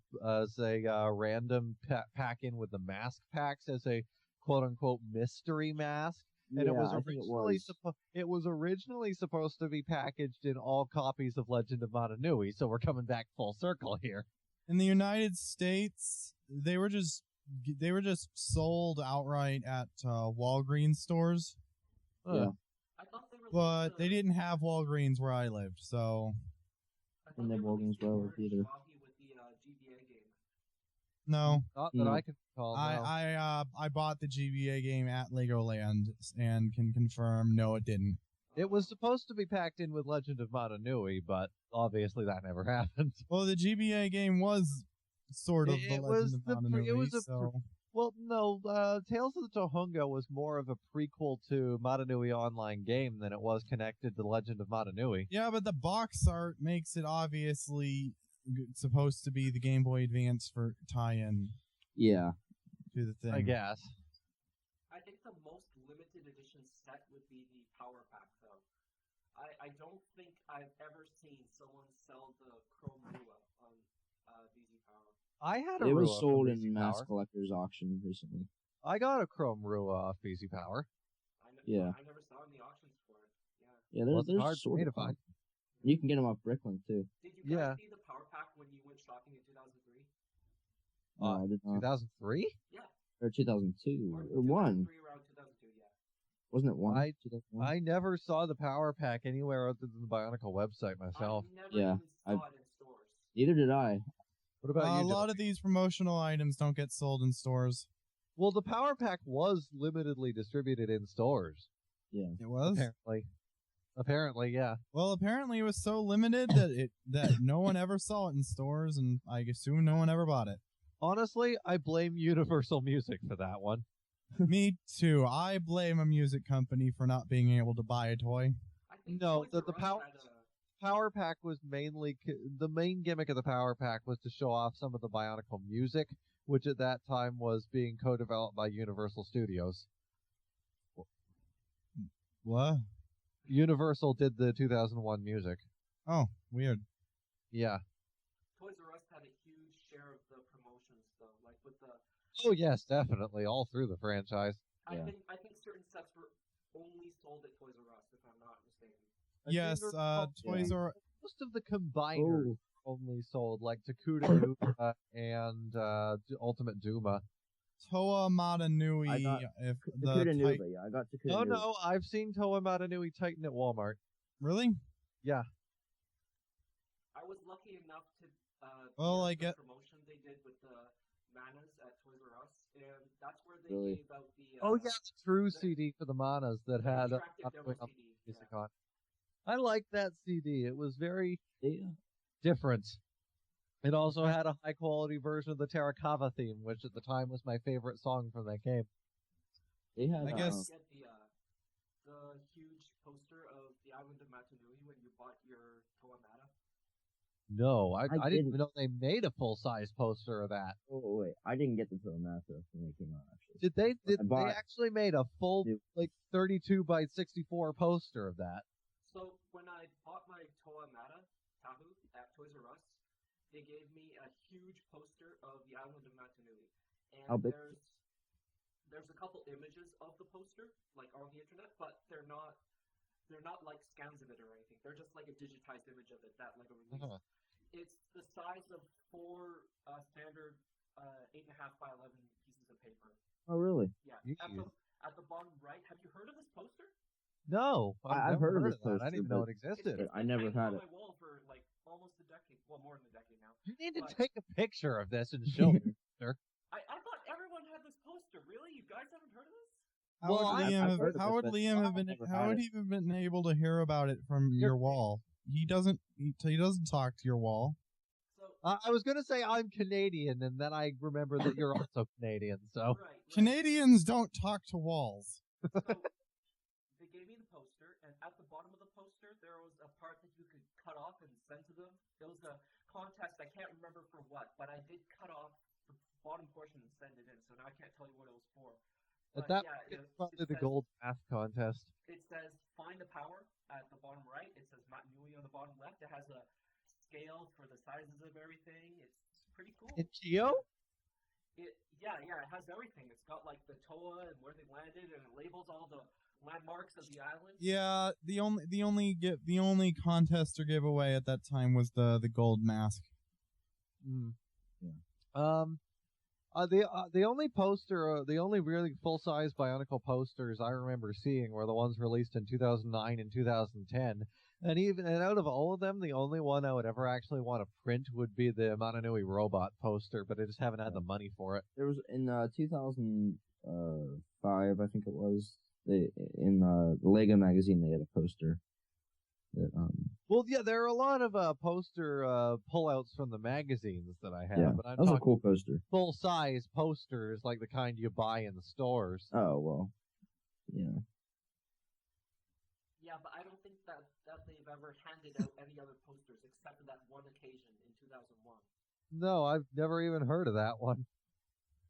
random pack in with the mask packs as a quote unquote mystery mask, and Yeah, I think it was. it was originally supposed to be packaged in all copies of Legend of Mata Nui. So we're coming back full circle here. In the United States, they were just sold outright at Walgreens stores, Yeah. I thought they released but they didn't have Walgreens where I lived, so I And thought they they Walgreens released the well orange either. Vahi with the GBA game. no. Not that No. I can recall. No. I bought the GBA game at Legoland and can confirm no, it didn't. It was supposed to be packed in with Legend of Mata Nui, but obviously that never happened. Well, the GBA game was sort of the It Legend was of the Mata pre- it Nui, was a so Well, no, Tales of the Tohunga was more of a prequel to Mata Nui Online game than it was connected to Legend of Mata Nui. yeah, but the box art makes it obviously supposed to be the Game Boy Advance for tie-in Yeah. to the thing. I guess. I think the most limited edition set would be the Power Pack, though. I don't think I've ever seen someone sell the Chrome Rua on VZ Power. I had a It was Rua sold from in BZ mass Power. collector's auction recently. I got a Chrome Rua off BZ Power. Yeah. I never saw any auctions for it. Yeah. Yeah, Wasn't there's hard for sort me of to find. You can get them off Bricklink too. Did you Yeah. guys see the Power Pack when you went shopping in 2003? No, I did not. 2003? Yeah. Or 2002 or 2003, one. around 2002, yeah. Wasn't it one? I 2001? I never saw the Power Pack anywhere other than the Bionicle website myself. I never Yeah, even saw it in stores. Neither did I. What about A you, lot Dylan? of these promotional items don't get sold in stores. Well, the Power Pack was limitedly distributed in stores. Yeah. It was? Apparently, yeah. Well, apparently it was so limited that no one ever saw it in stores, and I assume no one ever bought it. Honestly, I blame Universal Music for that one. Me too. I blame a music company for not being able to buy a toy. I think No, Toys the R Us Power had a- Power Pack was mainly the main gimmick of the Power Pack was to show off some of the Bionicle music, which at that time was being co-developed by Universal Studios. What? Universal did the 2001 music. Oh, weird. Yeah. Toys R Us had a huge share of the promotions, though. Like with the, Oh yes, definitely, all through the franchise. Yeah. I think certain sets were only sold at Toys R Us, if I'm not mistaken. I Yes, think they're Toys R most of the combiners Oh, only sold, like Takuda Duma and Ultimate Duma. Toa Mata Nui. I got If Takuda the Nuba. type, Yeah, I got Takuda Nuba. No, I've seen Toa Mata Nui Titan at Walmart. really? Yeah. I was lucky enough to Well, hear I the get- promotion they did with the Manas at Toys R Us, and that's where they Really? gave out the Oh yeah, the True the- CD for the Manas that had interactive demo CD. music on. I liked that CD. It was very Yeah. different. It also had a high quality version of the Terracotta theme, which at the time was my favorite song from that game. They had. I guess- Get the huge poster of the island of Mata Nui when you bought your Toa Mata. No, I I didn't didn't. even know they made a full size poster of that. Oh wait, I didn't get the Filmata when they came out. Actually, Did they? Did I bought- they actually made a full Yep. like 32 by 64 poster of that? So when I bought my Toa Mata Tahu at Toys R Us, they gave me a huge poster of the island of Mata Nui. How And big? there's a couple images of the poster, like on the internet, but they're not like scans of it or anything. They're just like a digitized image of it that Lego released. Uh-huh. It's the size of four standard 8.5 by 11 pieces of paper. Oh really? Yeah. Jeez. At the bottom right, have you heard of this poster? No, I've never heard of this that. I poster, didn't even know but- it existed. It's I been never hanging had on it. my wall for like almost a decade. Well, more than a decade now. You need to But- take a picture of this and show me. I thought everyone had this poster. Really? You guys haven't heard of this? How Well, would I've Liam heard of how it, would but Liam have I've been never how had would it. he have been able to hear about it from your wall? He doesn't talk to your wall. So I was gonna say I'm Canadian, and then I remember that you're also Canadian. So right. Canadians don't talk to walls. So they gave me the poster, and at the bottom of the poster, there was a part that you could cut off and send to them. It was a contest. I can't remember for what, but I did cut off the bottom portion and send it in. So now I can't tell you what it was for. At But that yeah, point, it's probably the gold math contest. It says find the power at the bottom right. It says Mata Nui on the bottom left. It has a scale for the sizes of everything. It's pretty cool. In Geo? Yeah, it has everything. It's got like the Toa and where they landed, and it labels all the landmarks of the island. Yeah, the only contest or giveaway at that time was the gold mask. Yeah. The only poster, the only really full-size Bionicle posters I remember seeing were the ones released in 2009 and 2010. And out of all of them, the only one I would ever actually want to print would be the Mata Nui robot poster, but I just haven't had the money for it. There was in 2005, I think it was. In the Lego magazine, they had a poster. Well, yeah, there are a lot of poster pullouts from the magazines that I have, yeah, but I'm that was a talking cool poster. full-size posters like the kind you buy in the stores. Oh well, yeah. Yeah, but I don't think that they've ever handed out any other posters except for that one occasion in 2001. No, I've never even heard of that one.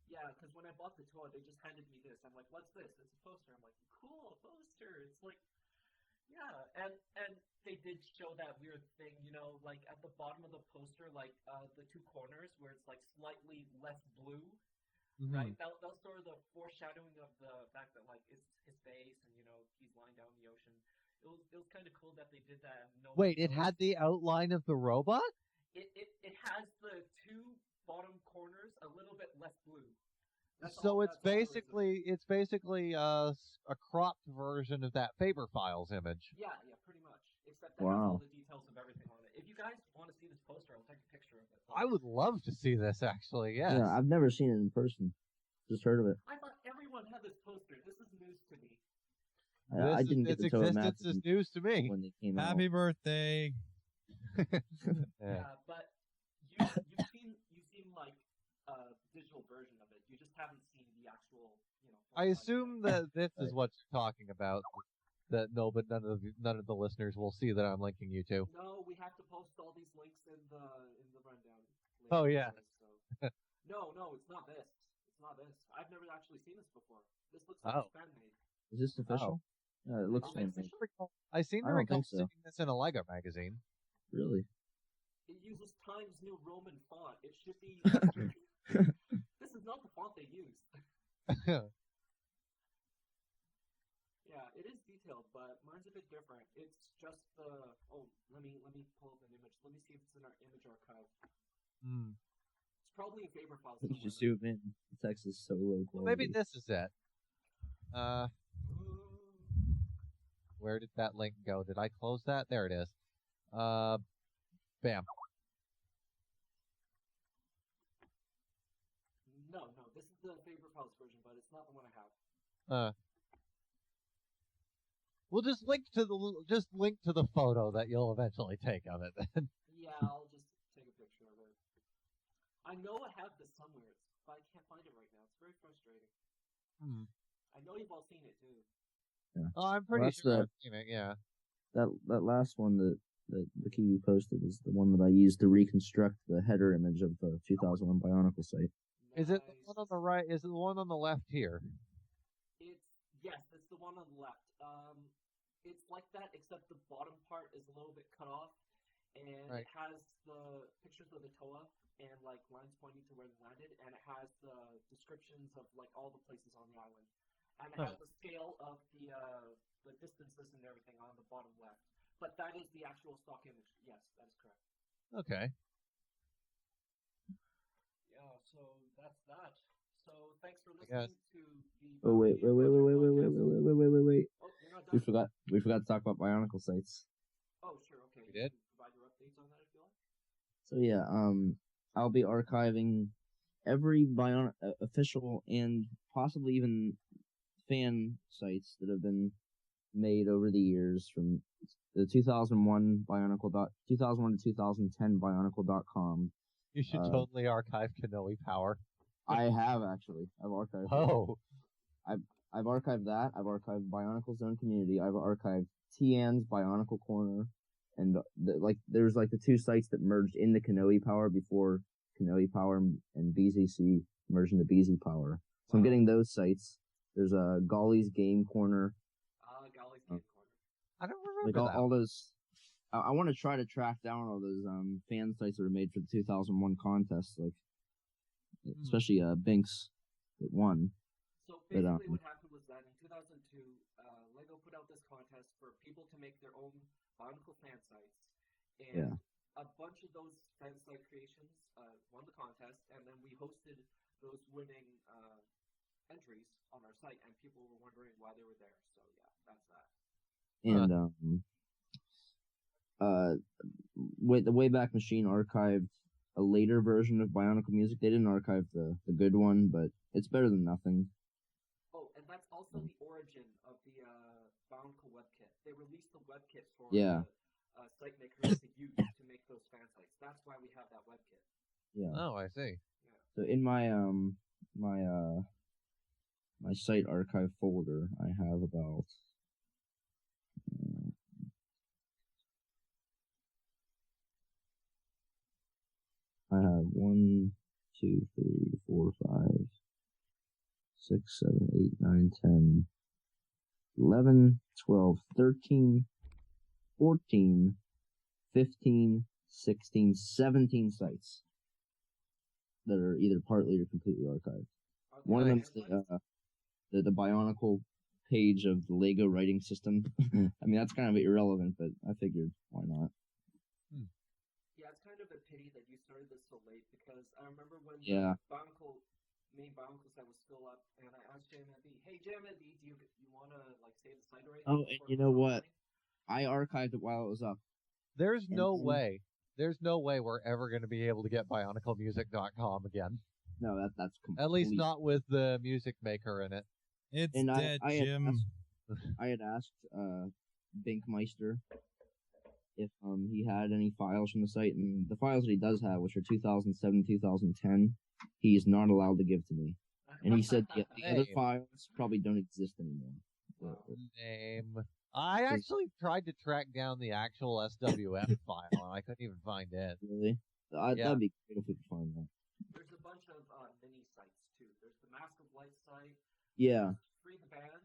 Yeah, because when I bought the toy, they just handed me this. I'm like, what's this? It's a poster. I'm like, cool, a poster. It's like, yeah, and they did show that weird thing, you know, like at the bottom of the poster, like the two corners where it's like slightly less blue, right? That was sort of the foreshadowing of the fact that like it's his face and you know he's lying down in the ocean. It was kind of cool that they did that. Wait, it had the outline of the robot? It has the two bottom corners a little bit less blue. So it's basically a cropped version of that Faber Files image. Yeah, pretty much. Except that has all the details of everything on it. If you guys want to see this poster, I'll take a picture of it. I would love to see this, actually. Yes. Yeah, I've never seen it in person. Just heard of it. I thought everyone had this poster. This is news to me. I didn't get its the existence is news to me. When they came Happy out. birthday! Yeah, but you've seen like a digital version of it. You just haven't seen the actual, you know. I assume that this is what you're talking about. But none of the listeners will see that I'm linking you to. No, we have to post all these links in the rundown. Oh yeah. So. No, it's not this. It's not this. I've never actually seen this before. This looks like it's fan made. Is this official? Yeah, it looks fan made. I seem to recall seeing this in a Lego magazine. Really? It uses Times New Roman font. It should be. This is not the font they use. Yeah, it is detailed, but mine's a bit different. It's just the. Oh, let me pull up an image. Let me see if it's in our image archive. It's probably in Faber Files. You should zoom in. The text is so low quality. Well, maybe this is it. Where did that link go? Did I close that? There it is. Bam. No, this is the Faber Files version, but it's not the one I have. We'll just link to the photo that you'll eventually take of it. Then. Yeah, I'll just take a picture of it. I know I have this somewhere, but I can't find it right now. It's very frustrating. I know you've all seen it too. Yeah. Oh, I'm pretty sure I've seen it. Yeah. That last one that the key you posted is the one that I used to reconstruct the header image of the 2001 Bionicle site. Nice. Is it the one on the right? Is it the one on the left here? Yes, it's the one on the left. It's like that, except the bottom part is a little bit cut off, and it has the pictures of the Toa and like lines pointing to where they landed, and it has the descriptions of like all the places on the island, and it has the scale of the distances and everything on the bottom left. But that is the actual stock image. Yes, that is correct. Okay. Yeah, so that's that. So thanks for listening to the. Oh wait! Oh, you're not done? We forgot to talk about Bionicle sites. Oh sure, okay. We did. Provide your updates on that if you like. So yeah, I'll be archiving every official and possibly even fan sites that have been made over the years from the 2001 to 2010 Bionicle.com. You should totally archive Kanoe Power. I have actually. I've archived. Oh. I've archived that. I've archived Bionicle Zone Community. I've archived Tian's Bionicle Corner, and there's like the two sites that merged into Kanoe Power before Kanoe Power and BZC merged into BZ Power. So I'm getting those sites. There's a Golly's Game Corner. Golly's Game Corner. I don't Like remember that. all those. I want to try to track down all those fan sites that were made for the 2001 contest, like especially Binks that won. So basically, what happened was that in 2002, Lego put out this contest for people to make their own Bionicle fan sites, and a bunch of those fan site creations won the contest, and then we hosted those winning entries on our site, and people were wondering why they were there. So yeah, that's that. And the Wayback Machine archived a later version of Bionicle music. They didn't archive the good one, but it's better than nothing. Oh, and that's also the origin of the Bionicle WebKit. They released the WebKit for the site makers to use to make those fan sites. That's why we have that WebKit. Yeah. Oh, I see. Yeah. So in my my site archive folder, I have about I have 1, 2, 3, 4, 5, 6, 7, 8, 9, 10, 11, 12, 13, 14, 15, 16, 17 sites that are either partly or completely archived. Okay. One of them's the Bionicle page of the Lego writing system. I mean, that's kind of irrelevant, but I figured, why not? Yeah, it's kind of a pity that you started this so late, because I remember when the main Bionicle site was still up, and I asked JMNB, hey JMNB, do you want to like save the site already? Oh, and you know what? I archived it while it was up. There's no way we're ever going to be able to get BionicleMusic.com again. No, that's complete. At least not with the music maker in it. It's And dead, Jim. I had asked Binkmeister if he had any files from the site, and the files that he does have, which are 2007, 2010, he is not allowed to give to me. And he said the other files probably don't exist anymore. Name. I actually tried to track down the actual SWF file, and I couldn't even find it. Really? That'd be great if we could find that. There's a bunch of mini sites too. There's the Mask of Light site. Yeah. Free the Band.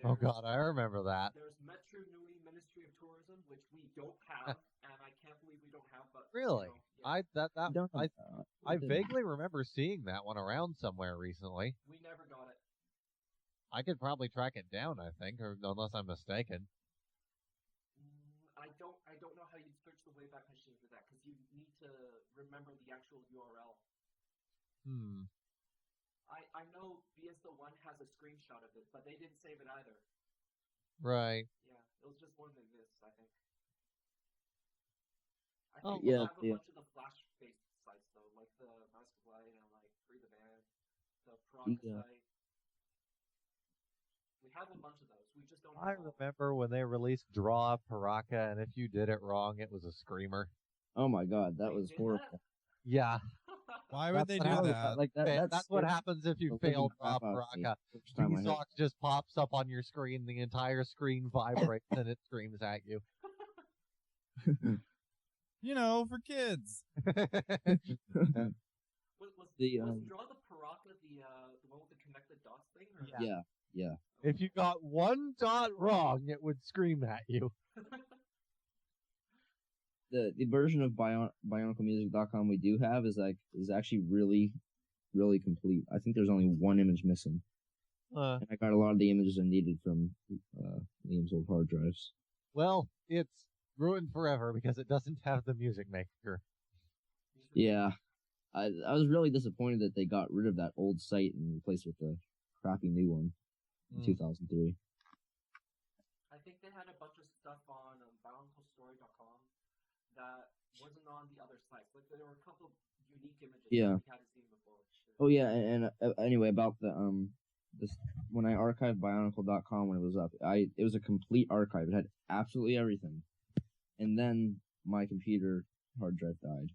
Oh god, I remember that. There's Mata Nui Ministry of Tourism, which we don't have, and I can't believe we don't have. But really, you know, I vaguely remember seeing that one around somewhere recently. we never got it. I could probably track it down, I think, or unless I'm mistaken. I don't know how you'd search the Wayback Machine for that, because you need to remember the actual URL. I know BS01 has a screenshot of it, but they didn't save it either. Right. Yeah, it was just one they missed, I think. I Oh, think we have a bunch of the Flash-based sites, though, like the Mask of Light and like Free the Band, the Paraka site. We have a bunch of those. We just don't have all. Remember when they released Draw Paraka, and if you did it wrong, it was a screamer. Oh my god, that was horrible. Yeah. Why would they do that? Like that's what happens if you fail Draw Paraka. Socks just pops up on your screen, the entire screen vibrates, and it screams at you. You know, for kids. Was Draw the Paraka the one with the connected dots thing? Or? Yeah. If you got one dot wrong, it would scream at you. The version of BionicleMusic.com we do have is actually really, really complete. I think there's only one image missing. And I got a lot of the images I needed from Liam's old hard drives. Well, it's ruined forever because it doesn't have the music maker. Yeah. I was really disappointed that they got rid of that old site and replaced it with the crappy new one in 2003. I think they had a bunch of stuff on BionicleStory.com that wasn't on the other sites. Like there were a couple of unique images that we hadn't seen before. Oh yeah, and anyway about the this when I archived Bionicle.com when it was up, it was a complete archive. It had absolutely everything, and then my computer hard drive died.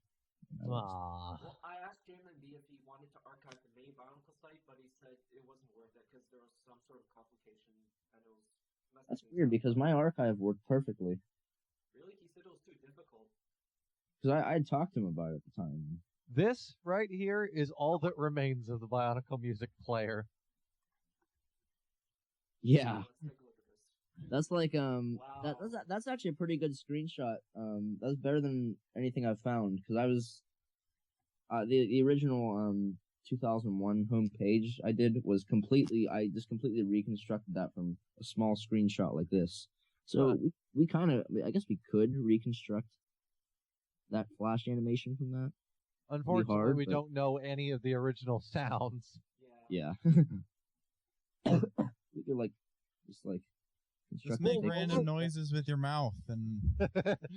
Well, I asked JMNB if he wanted to archive the main Bionicle site, but he said it wasn't worth it because there was some sort of complication and it was. That's weird because my archive worked perfectly. Really? He said it was too difficult. Because I talked to him about it at the time. This right here is all that remains of the Bionicle music player. Yeah. Let's take a look at this. That's like Wow. that's actually a pretty good screenshot. That's better than anything I've found because I was the original 2001 homepage I did was I just completely reconstructed that from a small screenshot like this. So we kind of, I guess we could reconstruct that flash animation from that. Unfortunately, hard, we but- don't know any of the original sounds. Yeah. Yeah. We could just Just construct make a big- random noises with your mouth and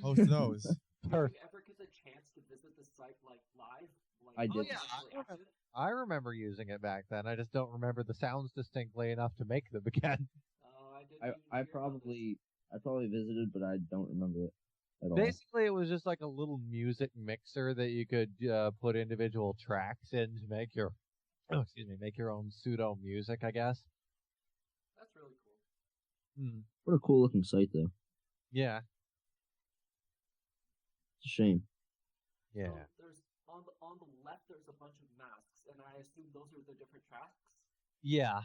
post those. Did Perfect. you ever get a chance to visit the site live? I did. yeah, actually active? I remember using it back then. I just don't remember the sounds distinctly enough to make them again. Oh, I didn't even I hear about this. probably visited, but I don't remember it at all. Basically, it was just like a little music mixer that you could put individual tracks in to make your, make your own pseudo music, I guess. That's really cool. What a cool looking site, though. Yeah. It's a shame. Yeah. So there's on the left. There's a bunch of masks, and I assume those are the different tracks. Yeah.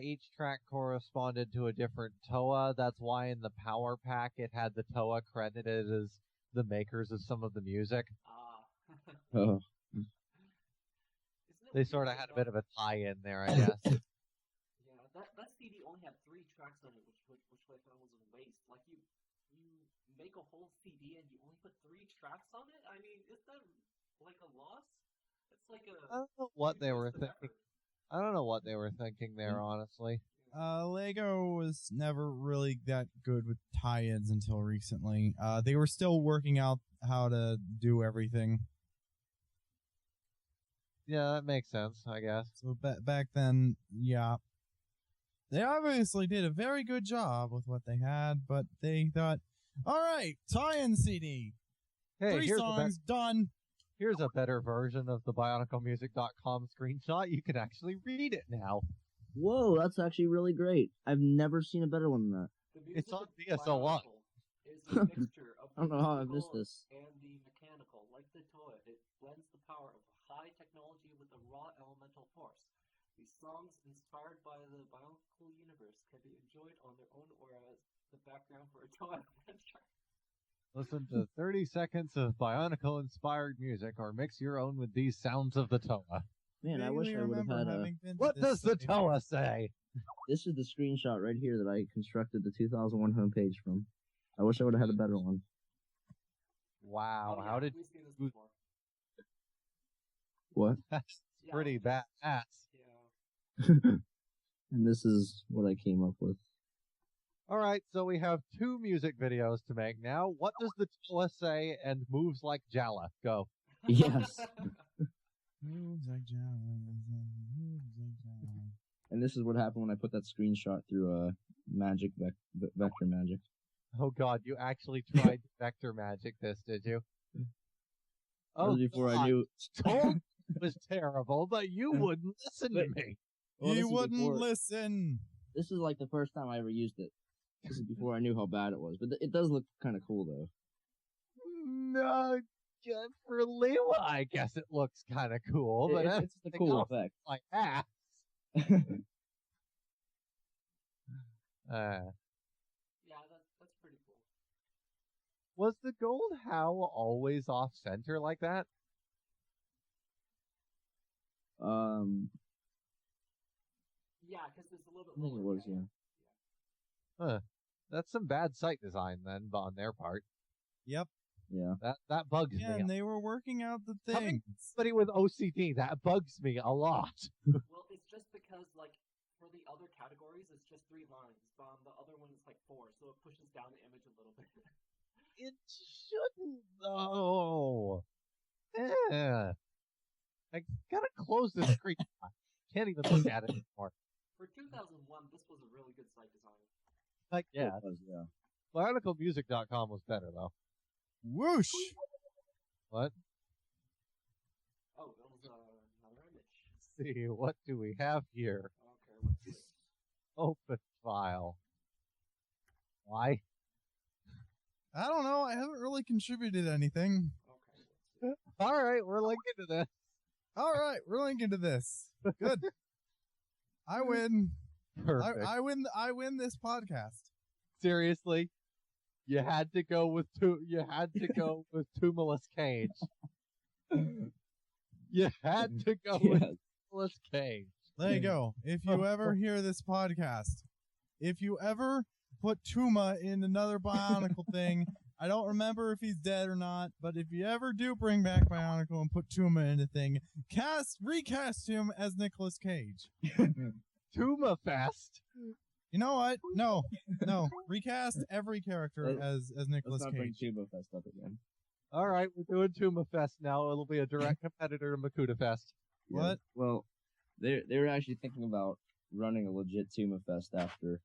Each track corresponded to a different TOA. That's why in the power pack it had the TOA credited as the makers of some of the music. Oh. Isn't it They weird sort of that had a bit of a tie-in there, I guess. Yeah, that CD only had 3 tracks on it, which I found was a waste. Like you make a whole CD and you only put 3 tracks on it. I mean, is that like a loss? It's like a. I don't know what they were waste of thinking. effort. I don't know what they were thinking there, honestly. Lego was never really that good with tie-ins until recently. They were still working out how to do everything. Yeah, that makes sense, I guess. So back then, yeah. They obviously did a very good job with what they had, but they thought, all right, tie-in CD. Hey, 3 songs, done. here's a better version of the BionicleMusic.com screenshot. You can actually read it now. Whoa, that's actually really great. I've never seen a better one than that. The It's music on of VSO1. Bionicle is a mixture of I don't know how I the missed physical this. and the mechanical. Like the toy, it blends the power of high technology with a raw elemental force. These songs, inspired by the Bionicle universe, can be enjoyed on their own or as the background for a toy adventure. Listen to 30 seconds of Bionicle-inspired music, or mix your own with these sounds of the TOA. Man, I wish Vaguely I would have remember had a... having been to What this does the site. TOA say? This is the screenshot right here that I constructed the 2001 homepage from. I wish I would have had a better one. Wow, Oh, yeah, how did we've seen this before. What? that's Yeah, pretty it's just- badass. Yeah. And this is what I came up with. All right, so we have 2 music videos to make now. What does the TOA say and moves like Jala? Go. Yes. Moves like Java, moves like Java. And this is what happened when I put that screenshot through magic vector magic. Oh god, you actually tried to vector magic this, did you? That was before I knew. Told it was terrible, but you wouldn't listen to me. Well, this You is wouldn't before- listen. This is like the first time I ever used it. This is before I knew how bad it was, but it does look kind of cool though. No, just for Lewa, I guess it looks kind of cool, but It's a everything cool else effect. is like ass. Yeah, that's pretty cool. Was the gold howl always off center like that? Yeah, because it's a little bit I think it lower. was, yeah. That's some bad site design then on their part. Yep. Yeah. That bugs Yeah, me. and they were working out the Coming things. Somebody with OCD, that bugs me a lot. Well, it's just because, like, for the other categories, it's just 3 lines. But on the other one, it's like 4, so it pushes down the image a little bit. It shouldn't though. Yeah. I gotta close this screen. Can't even look at it anymore. For 2001, this was a really good site design. Like, yeah, It was, yeah. BionicleMusic.com was better though. Whoosh! What? Oh, it was another image. Let's see, what do we have here? Okay, let's see. Open file. Why? I don't know. I haven't really contributed anything. Okay, let's see. Alright, we're linking to this. All right, we're linking to this. Good. I win. Perfect. I win this podcast. Seriously, you had to go with Tumulus Cage. You had to go with Tumulus Cage. There you go. If you ever hear this podcast, if you ever put Tuma in another Bionicle thing, I don't remember if he's dead or not, but if you ever do bring back Bionicle and put Tuma in a thing, recast him as Nicolas Cage. Tuma Fest. You know what? No. Recast every character as Nicolas Let's not bring Cage. Tuba Fest up again. All right, we're doing Tuma Fest now. It'll be a direct competitor to Makuta Fest. What? Yeah. Well, they were actually thinking about running a legit Tuma Fest after.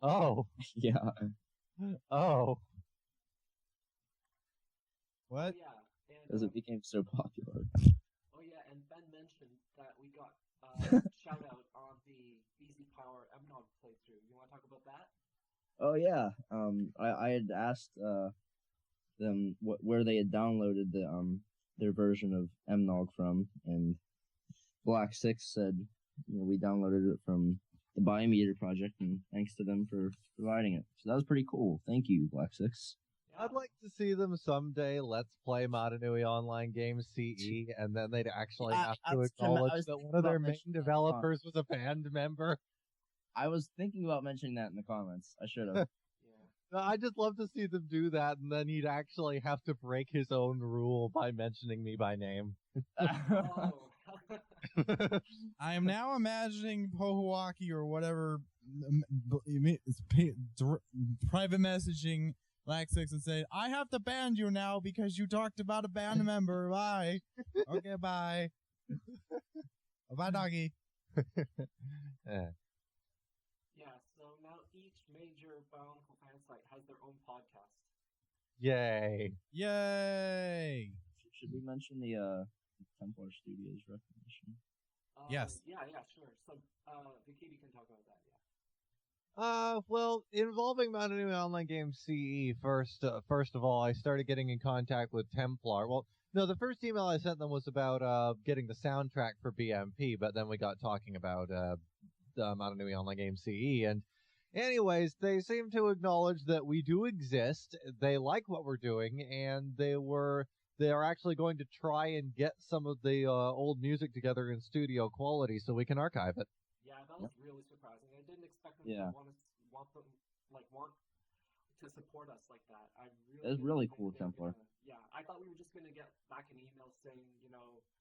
Oh. Yeah. Oh. What? Yeah, and, Because it became so popular. oh yeah, and Ben mentioned that we got shout out on the Easy Power MNOLG playthrough. You want to talk about that? Oh yeah. I had asked them where they had downloaded their version of MNOLG from, and Black Six said, we downloaded it from the BioMedia project, and thanks to them for providing it. So that was pretty cool. Thank you, Black Six. Yeah. I'd like to see them someday let's play Mata Nui online game CE, and then they'd actually Yeah, have to I was acknowledge that thinking one of their about main mentioning that. developers was a band member. I was thinking about mentioning that in the comments. I should have. No, I'd just love to see them do that, and then he'd actually have to break his own rule by mentioning me by name. Oh. I am now imagining Pohuaki or whatever private messaging Black Six and say, I have to ban you now because you talked about a band member. Bye. Okay, bye. Bye, doggy. Yeah. Yeah, so now each major Bionicle fan site has their own podcast. Yay. Yay. Should we mention the Templar Studios recognition? Yes. Yeah, sure. So, Vahkiti can talk about that, yeah. Well, involving Mata Nui online game CE, first of all, I started getting in contact with Templar. Well, no, the first email I sent them was about getting the soundtrack for BMP, but then we got talking about Mata Nui online game CE, and anyways, they seem to acknowledge that we do exist, they like what we're doing, and they are actually going to try and get some of the old music together in studio quality so we can archive it. Yeah, that was really surprising. I didn't expect them Yeah. to want to support us like that. I really That's didn't really think cool, they were Templar. Yeah, I thought we were just gonna get back an email saying,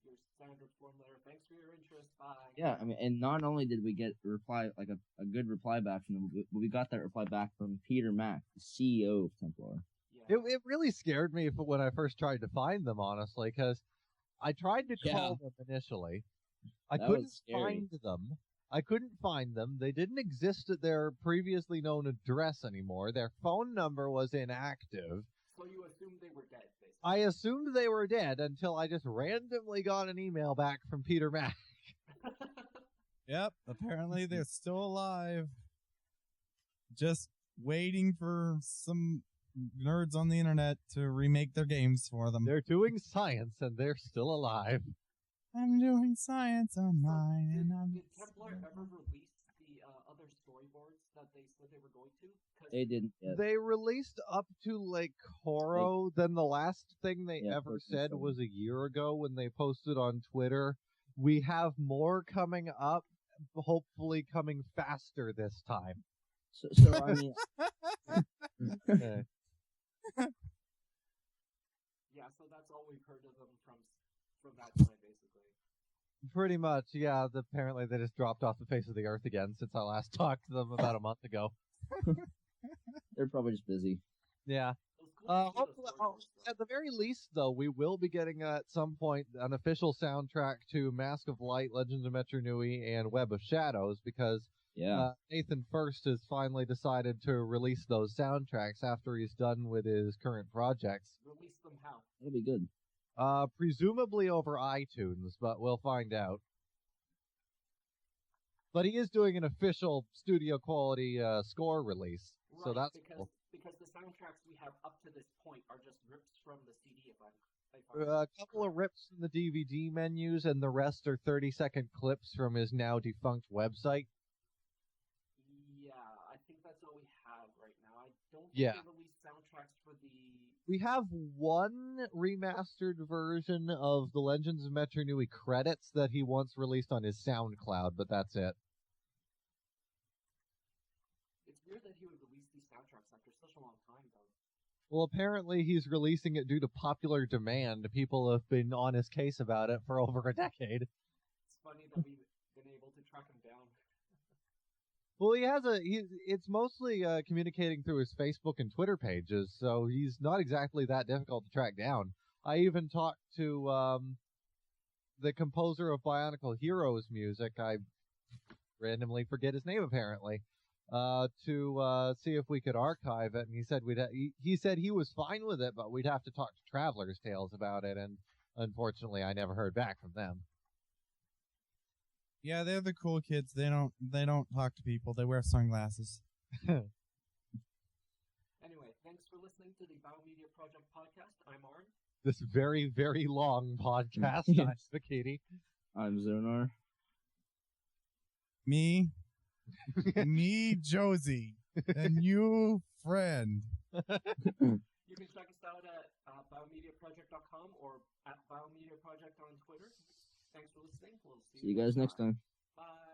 your standard form letter, thanks for your interest, bye. Yeah, I mean, and not only did we get a reply, like a good reply back from them, but we got that reply back from Peter Mack, the CEO of Templar. Yeah. It really scared me when I first tried to find them, honestly, because I tried to call them initially. I That couldn't was scary. find them. I couldn't find them. They didn't exist at their previously known address anymore. Their phone number was inactive. So you assumed they were dead, basically. I assumed they were dead until I just randomly got an email back from Peter Mack. Yep, apparently they're still alive. Just waiting for some nerds on the internet to remake their games for them. They're doing science and they're still alive. I'm doing science online and I'm... Did Templar ever release the other storyboards that they said they were going to? 'Cause They didn't yet. They released up to Lake Koro. Then the last thing they Yeah, ever posted said some. was a year ago when they posted on Twitter, we have more coming up, hopefully coming faster this time. So I mean, Eh. Yeah, so that's all we've heard of them from that time, basically. Pretty much, yeah. Apparently they just dropped off the face of the earth again since I last talked to them about a month ago. they're probably just busy. Yeah. It was cool to see those Hopefully, storyboards, though. at the very least, though, we will be getting at some point an official soundtrack to Mask of Light, Legends of Metro Nui, and Web of Shadows, because Yeah. Nathan First has finally decided to release those soundtracks after he's done with his current projects. Release them how? That'll be good. Presumably over iTunes, but we'll find out. But he is doing an official studio quality score release, so Right, that's because, cool. because the soundtracks we have up to this point are just rips from the CD, if I'm A couple of rips from the DVD menus, and the rest are 30-second clips from his now defunct website. don't think Yeah. they released soundtracks for the... We have one remastered version of the Legends of Mata Nui credits that he once released on his SoundCloud, but that's it. It's weird that he would release these soundtracks after such a long time, though. Well, apparently he's releasing it due to popular demand. People have been on his case about it for over a decade. It's funny that we've been able to track him down. Well, it's mostly communicating through his Facebook and Twitter pages, so he's not exactly that difficult to track down. I even talked to the composer of Bionicle Heroes music. I randomly forget his name apparently. To see if we could archive it, and he said he said he was fine with it, but we'd have to talk to Traveler's Tales about it, and unfortunately, I never heard back from them. Yeah, they're the cool kids. They don't talk to people. They wear sunglasses. Anyway, thanks for listening to the BioMedia Project podcast. I'm Auron. This very, very long podcast. I'm Vahkiti. I'm ZONAR. Me, Josie, and you, friend. You can check us out at biomediaproject.com or at BioMediaProject on Twitter. Thanks for listening. We'll See you guys next time. Bye.